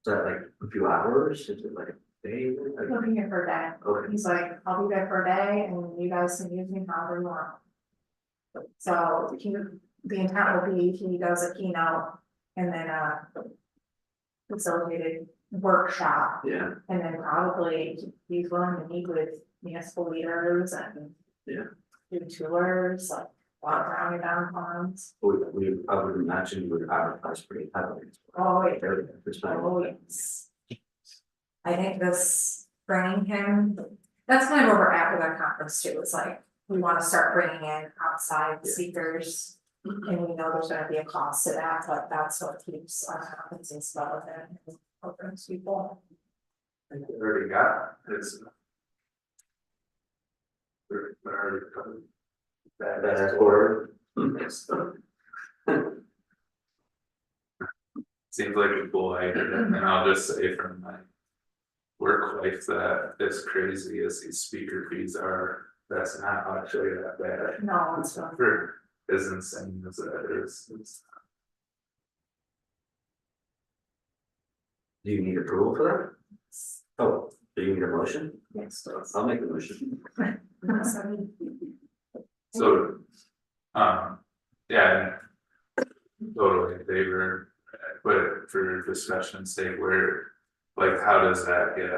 Is that like a few hours? Is it like a day? Like- He'll be here for a day. Okay. He's like, I'll be there for a day and you guys can use me however you want. So the intent will be he does a keynote and then a facilitated workshop. Yeah, And then probably he's willing to meet with municipal leaders and. Yeah. Do tours, like walk around your downtown's. I would imagine we would advertise pretty heavily. Oh, wait. Very good. Oh, yes. I think this bringing him, that's kind of where we're at with our conference too, it's like, we wanna start bringing in outside Yeah. speakers. And we know there's gonna be a cost to that, but that's what keeps our conferences relevant and opens people. I think we already got this. We're already covered. That's quarter. Seems like a cool idea, and I'll just say from my work life that as crazy as these speaker fees are, that's not actually that bad. No, it's not. For as insane as that is, it's Do you need approval for that? Oh, do you need a motion? Yes. I'll make the motion. so. Yeah. Totally in favor, but for discussion's sake, where, like, how does that get,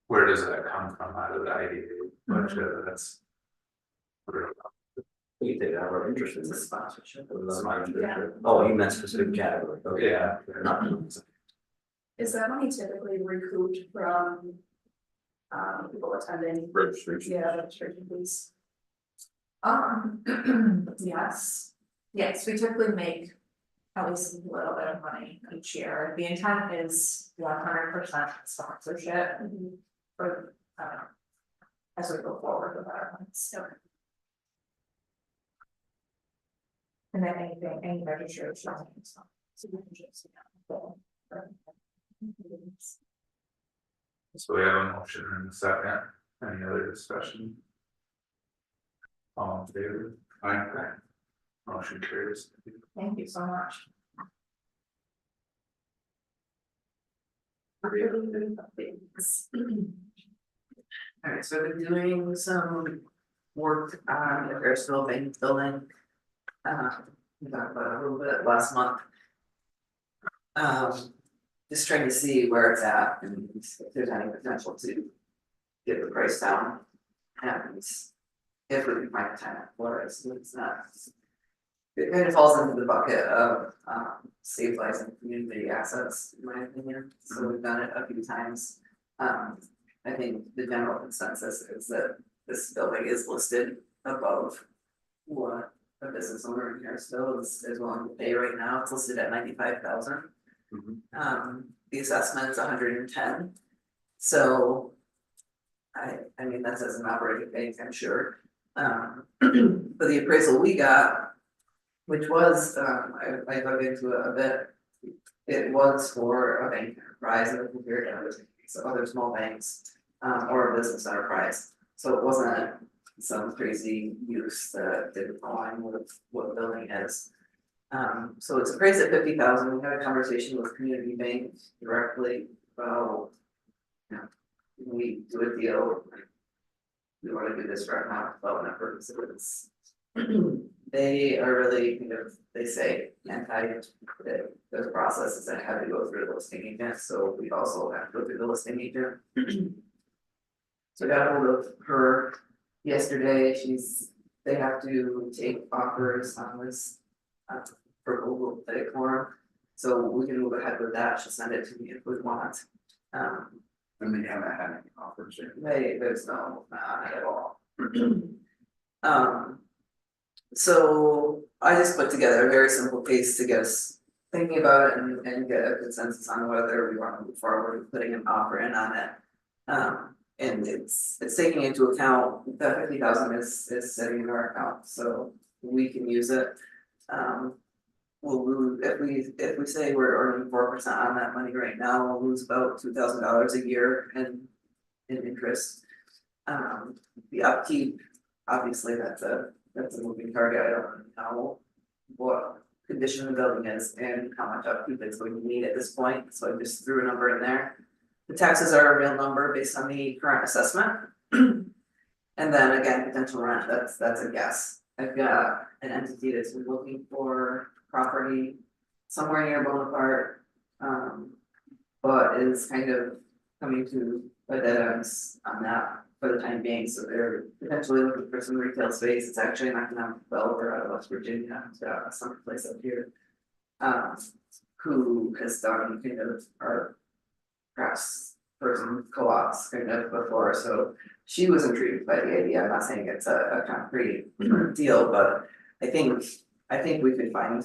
where does that come from out of the IDA budget? That's. We take out our interest in It's a this. sponsorship. Oh, you meant specific category, okay. Yeah. Not. Is that money typically recouped from people attending? Registration. Yeah, registration fees. Yes, we typically make at least a little bit of money each year. The intent is 100% sponsorship for, as we go forward with our events. And then any registration. So we can just, So we have a motion in a second, any other discussion? All in favor? Aye. Motion carries. Thank you so much. Alright, so I've been doing some work on the Harrisville Bank building. We talked about it a little bit last month. Just trying to see where it's at and if there's any potential to get the price down. And if we can find a tenant for it, so it's not. It kind of falls into the bucket of stabilizing community assets, in my opinion, so we've done it a few times. I think the general consensus is that this building is listed above what a business owner in Harrisville is willing to pay right now, it's listed at 95,000. The assessment is 110, so. I mean, that's as an operating bank, I'm sure. But the appraisal we got, which was, I dug into it a bit. It was for a bank enterprise and compared to other small banks, or a business enterprise. So it wasn't some crazy use that didn't align with what the building is. So it's appraised at 50,000. We had a conversation with Community Bank directly about, we do a deal. We want to do this for economic development purposes. They are really kind of, they say, those processes that have to go through the listing agent, so we also have to go through the listing agent. So I got hold of her yesterday, they have to take offers on this for Google Play form. So we can move ahead with that, she'll send it to me if we want. And they haven't had any offers yet. There's no, not at all. So I just put together a very simple case to get us thinking about it and get a consensus on whether we want to move forward with putting an offer in on it. And it's taking into account that 50,000 is sitting in our account, so we can use it. We'll lose, if we say we're earning 4% on that money right now, we'll lose about $2,000 a year in interest. The upkeep, obviously, that's a moving target, I don't know what condition the building is and how much upkeep it's going to need at this point, so I just threw a number in there. The taxes are a real number based on the current assessment. And then again, potential rent, that's a guess. I've got an entity that's been looking for property somewhere near Bonaparte. But is kind of coming to a dead end on that for the time being, so they're potentially looking for some retail space. It's actually an economic developer out of West Virginia, who's got a summer place up here. Who has done kind of our crafts person co-ops kind of before, so she was intrigued by the idea. I'm not saying it's a concrete deal, but I think we could find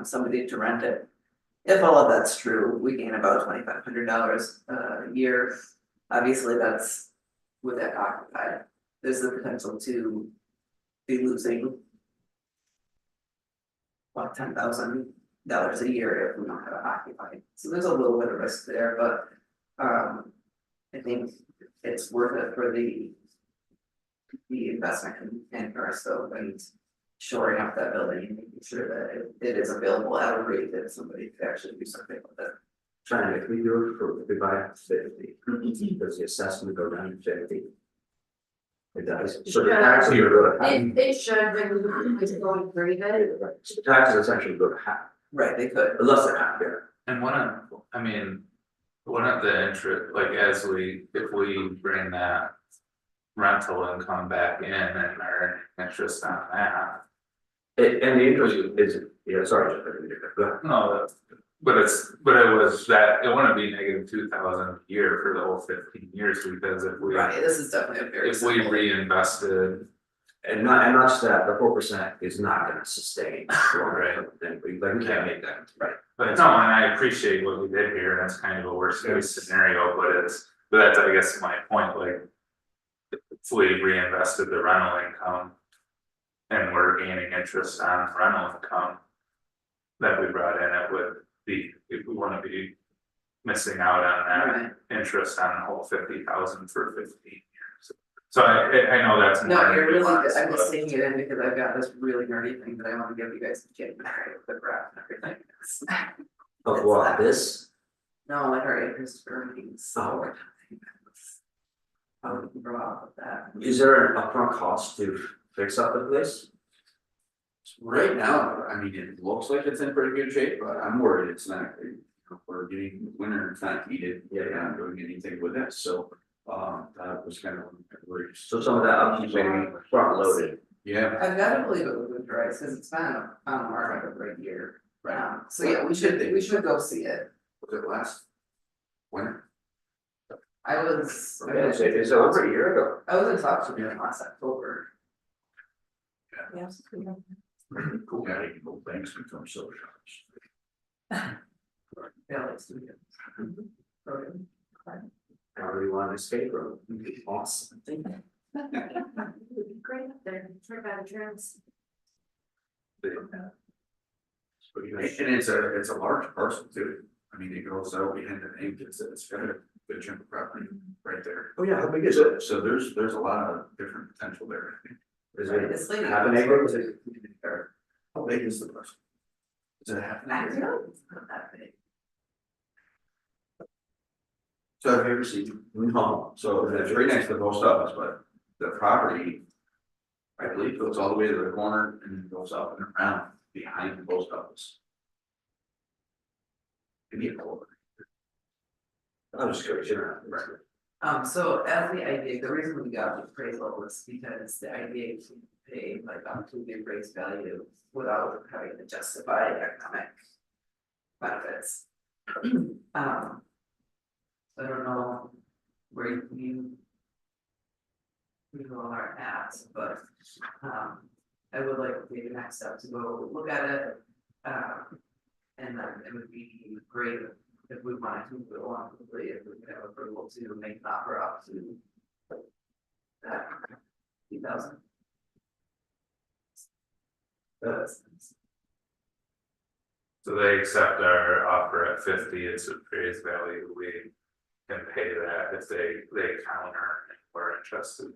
somebody to rent it. If all of that's true, we gain about $2,500 a year. Obviously, that's with that occupied. There's the potential to be losing about $10,000 a year if we don't have it occupied. So there's a little bit of risk there, but I think it's worth it for the investment in Barstow and shoring up that building and making sure that it is available at a rate that somebody could actually do something with it. Trying to, if we do it for, if we buy it 50, does the assessment go down to 50? It does, so the taxes are go to half. It should, when it's going through it. So taxes essentially go to half, Right, they could. less than half, yeah. And one of the interest, like if we bring that rental income back in and earn interest on that. And the interest is, yeah, sorry, go ahead. No, but it wouldn't be negative 2,000 a year for the whole 15 years, because if we. Right, this is definitely a very. If we simple- reinvested, And not just that, the 4% is not gonna sustain. Right. Then we can't make that. Right. but no, and I appreciate what we did here, that's kind of a worst case scenario, but that's, I guess, my point, like. If we reinvested the rental income. And we're gaining interest on rental income. That we brought in, it would be, if we wanna be. Missing out on that Right. interest on the whole 50,000 for 15 years. So I know that's. No, more you're really nuanced, good. I'm just but- taking it in because I've got this really nerdy thing that I want to give you guys to check with the graph and everything. Of what, this? No, like our interest earnings. Oh. How we can grow off of that. Is there an upfront cost to fix up the place? Right now, I mean, it looks like it's in pretty good shape, but I'm worried it's not, we're getting winter, it's not heated, we're not doing anything with it, so. That was kind of worried. So some of that upkeep may be front loaded. Yeah, I've got to believe it would dries because it's been on the market for a year. So yeah, we should go see it. was it last winter? I was. It's over a year ago. I was in talks with him last October. Yes. Cool, yeah, you can go banks become so shops. Yeah, let's do it. Okay. However you want to escape room, it'd be awesome. Great up there, trip out of trims. And it's a large parcel too, I mean, it goes out behind the name, it's got a good chunk of property right there. Oh, yeah, how big is it? So there's a lot of different potential there, I think. Is Right, it this lady. half an acre? Is it? How big is the parcel? Is it half an I acre? know, it's not that big. So have you ever seen, No. so it's right next to the post office, but the property. I believe goes all the way to the corner and then goes up and around behind the post office. Maybe a quarter. I'm just curious, you know. So as the IDA, the reason we got the appraisal was because the IDA can pay like up to the appraised value without having to justify economic benefits. I don't know where you all are at, but I would like to take the next step to go look at it. And then it would be great if we wanted to move it along quickly, if we could have approval to make an offer up to $2,000. So they accept our offer at 50, it's appraised value, we can pay that if they counter and we're interested.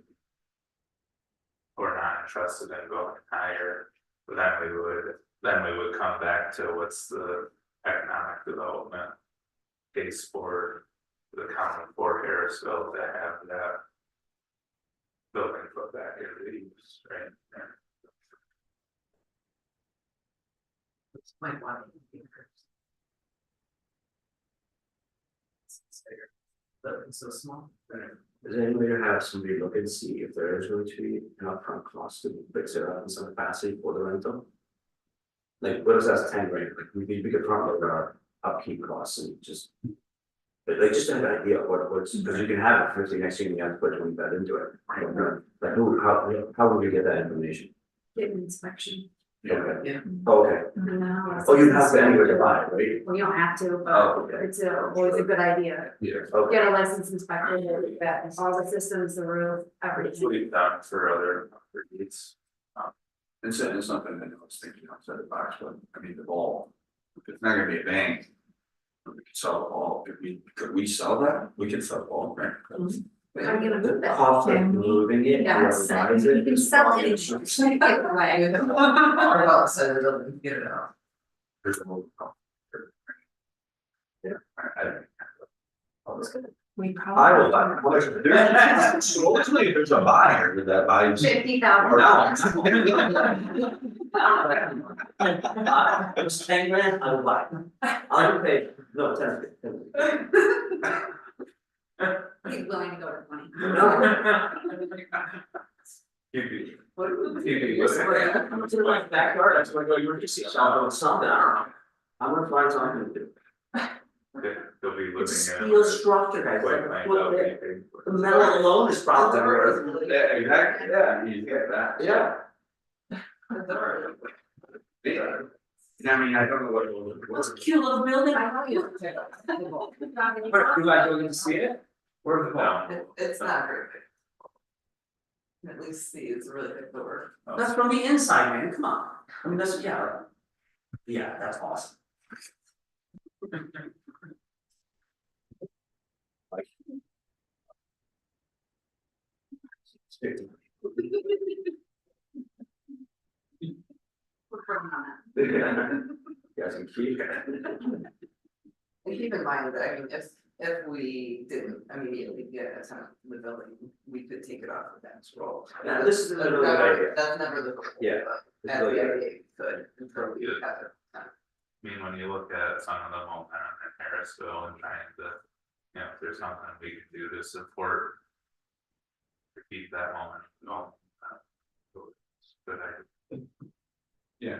Or not interested in going higher, but then we would come back to what's the economic development case for the county for Harrisville to have that building put back into use, right? Might want to. But it's so small. Is there any way to have somebody look and see if there is going to be an upfront cost to fix it up in some capacity for the rental? Like, what is that 10 grand, like, we could front load our upkeep costs and just. But like, just to have an idea of what's, because you can have it first thing next thing, you have to put 20 that into it. I don't know, like, how would we get that information? Get an inspection. Okay. Yeah. Okay, No. oh, you have to anyway to buy it, right? Well, you don't have to, Oh, but okay. it's always a good idea. Yeah. Okay. Get a license inspector, that all the systems, the roof, Which everything. we've done for other properties. It's something that I was thinking outside the box, but I mean, the ball, if it's not gonna be a bank. We could sell the ball, could we sell that? We could sell the ball, right? How are you gonna move The it? cost of moving it, Yes, whoever buys it. you can is sell probably it, gonna and you can give it away. Or else I don't get it out. There's a whole. Yeah, I don't. We probably. I will buy it. Ultimately, if there's a buyer that buys. 50,000. It was 10 grand, I will buy it. I'll pay, no, 10. He's willing to go to 20. I'm gonna to my backyard, that's when I go, you're just see, so I'm doing something, I don't know. I'm gonna find something to do. They'll be It's a living in. steel structure, guys, Quite like, find what out the- anything. the metal alone is probably worth. Yeah, exactly, yeah, you get that. Yeah. Yeah. I mean, I don't know what it was. It's a cute little building. I know you. Where, you guys going to see it? Where's the ball? It's not very big. At least see, it's a really big door. That's from the inside, man, come on, I mean, that's, yeah. Yeah, that's awesome. Guys can keep it. And keep in mind that, I mean, if we didn't immediately get a tenant in the building, we could take it off the bench roll. Yeah, this is a really good idea. That's never the goal. Yeah, but it's As really the good. idea could, until we have it. I mean, when you look at some of the momentum in Harrisville and trying to, if there's something we can do to support. To keep that momentum going. Good idea. Yeah.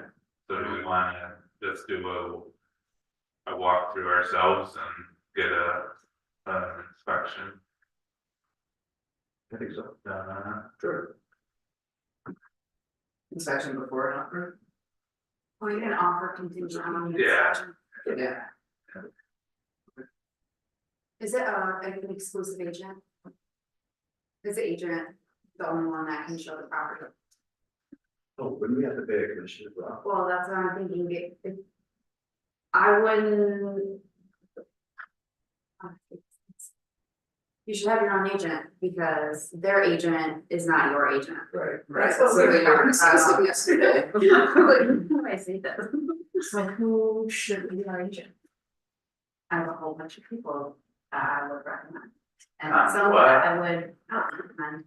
So do we wanna just do a walkthrough ourselves and get an inspection I think so. done on it? Sure. Inspection before and after. Or you can offer contingent on the Yeah. inspection. Yeah. Is it an exclusive agent? Is the agent the only one that can show the property? Oh, wouldn't we have to pay a commission as well? Well, that's what I'm thinking, if. I wouldn't. You should have your own agent, because their agent is not your agent. Right. Right, what so we they were were discussing discussing yesterday. How do I say that? So who should be our agent? I have a whole bunch of people that I would recommend. And Ah, some what? that I would not recommend,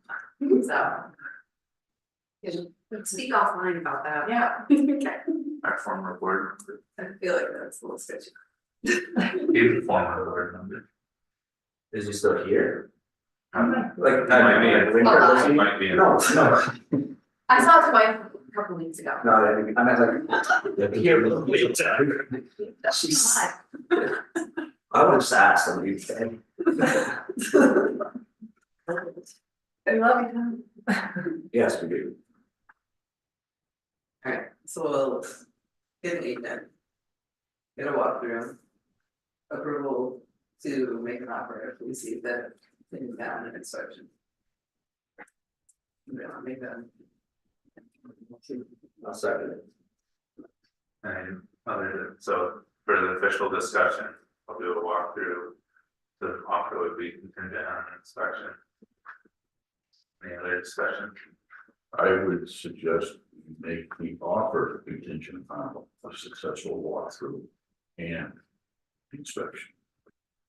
so. Speak offline about that. Yeah, Okay. Our former board member, I feel like that's a little sketchy. he's a former board member. Is he still here? Um, Like, might be. I mean, Hold He might be. in- No, I saw his wife a couple weeks ago. no, I meant like. Here, she's. I would have asked him, he'd say. I love you. Yes, we do. Alright, so we'll get an agent. Get a walkthrough. Approval to make an offer if we see that things down in inspection. Yeah, make that. I'll second it. And so for the official discussion, I'll do a walkthrough. The offer would be contingent on inspection. Any other discussion? I would suggest you make the offer contingent on a successful walkthrough and inspection.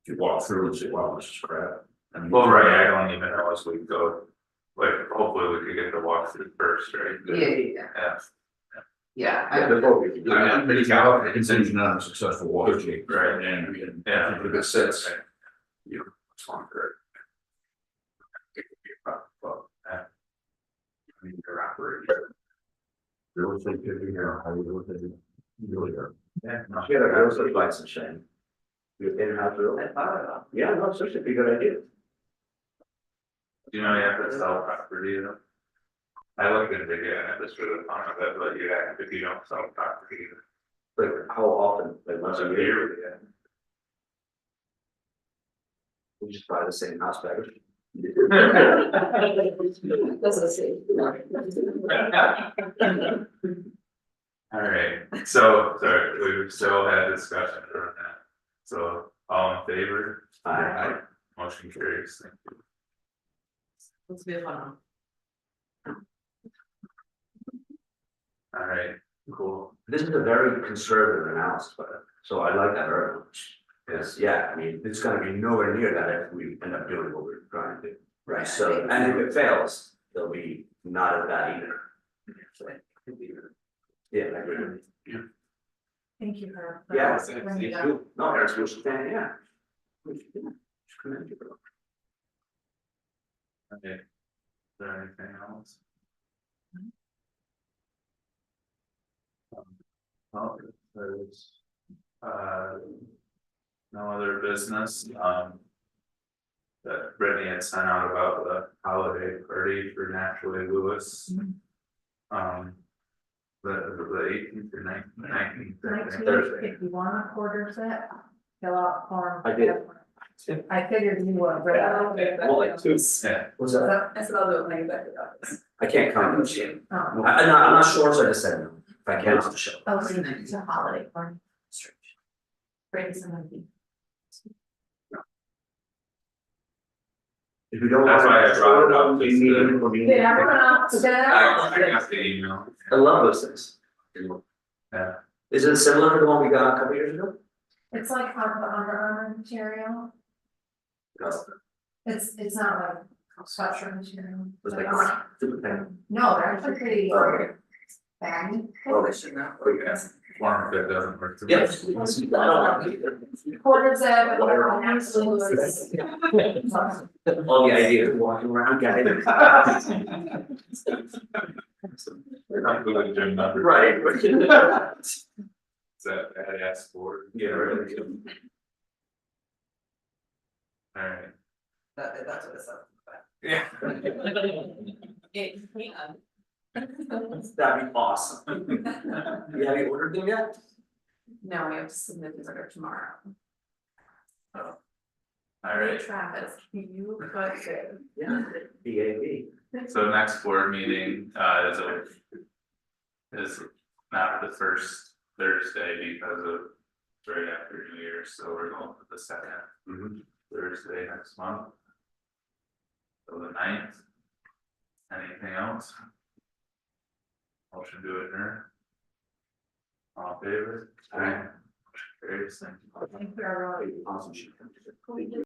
If you walk through and say, wow, this is crap. I mean, Well, right, I don't even know as we go, like, hopefully we could get the walkthrough first, right? Yeah. Yeah, I, Before we do I that, mean, it's not contingent on a successful walkthrough. Right. And yeah. if it sits, Right. you know, it's longer. It could be a problem, but, I mean, you're operating. Real estate could be here, how you look at it, really are. Yeah, no, get a real estate license, Shane. You're in-house real. I thought about Yeah, no, it's such a good idea. Do you know you have to sell property though? I looked into it, and this would have fun of it, but you have, if you don't sell property. Like, how often, like once a year, Yeah. we just buy the same house back. Doesn't say. Alright, so, sorry, we still had discussion on that, so, all in favor? Aye. Motion carries, thank you. Let's be a fun one. Alright, cool, This is a very conservative analysis, but, so I like that very much. Yes, yeah, I mean, it's gonna be nowhere near that if we end up doing what we're trying to do, right? So, and if it fails, it'll be not as bad either. So, yeah, I agree. Thank you for. Yeah, for bringing it up. no, Eric's was saying, yeah. Just commend you, bro. okay. Is there anything else? Well, if there's, no other business, that Brittany had sent out about the holiday party for Naturally Lewis. The 18th or 19th, Thursday. If you want a quarter set, fill out form. I did. I figured you would, but. Well, like two. Yeah, What's that? I said I'll do it when I get back to the office. I can't come this year. Oh, I'm not sure, so I just said, no. If I can, I'll show. oh, so it's a holiday party. Bring somebody. If you don't. That's why I brought it up, You just need to- it for me. Did everyone else get it? I got the email. I love those things. Yeah. Is it similar to the one we got a couple years ago? It's like the Under Armour material. No. It's not like sweatshirt material. It was like, But, stupid thing. no, they're actually pretty Okay. baggy. Oh, I should know. Yeah, form fit doesn't work. too yes. much. I don't know either. Quarter zip, Whatever. All the idea of walking around, getting. We're not doing gym numbers. Right. Is that badass sport? Yeah, really. Alright. That's what it said. Yeah. It can. That'd be awesome. You have you ordered them yet? No, we have to submit the order tomorrow. Alright, Travis, you cut it. Yeah. BAB. so next board meeting is not the first Thursday because of right after New Year's, so we're going for the second Thursday next month. So the 9th. Anything else? Motion to adjourn. All in favor? Aye. Carries, thank you. I think they're, Awesome.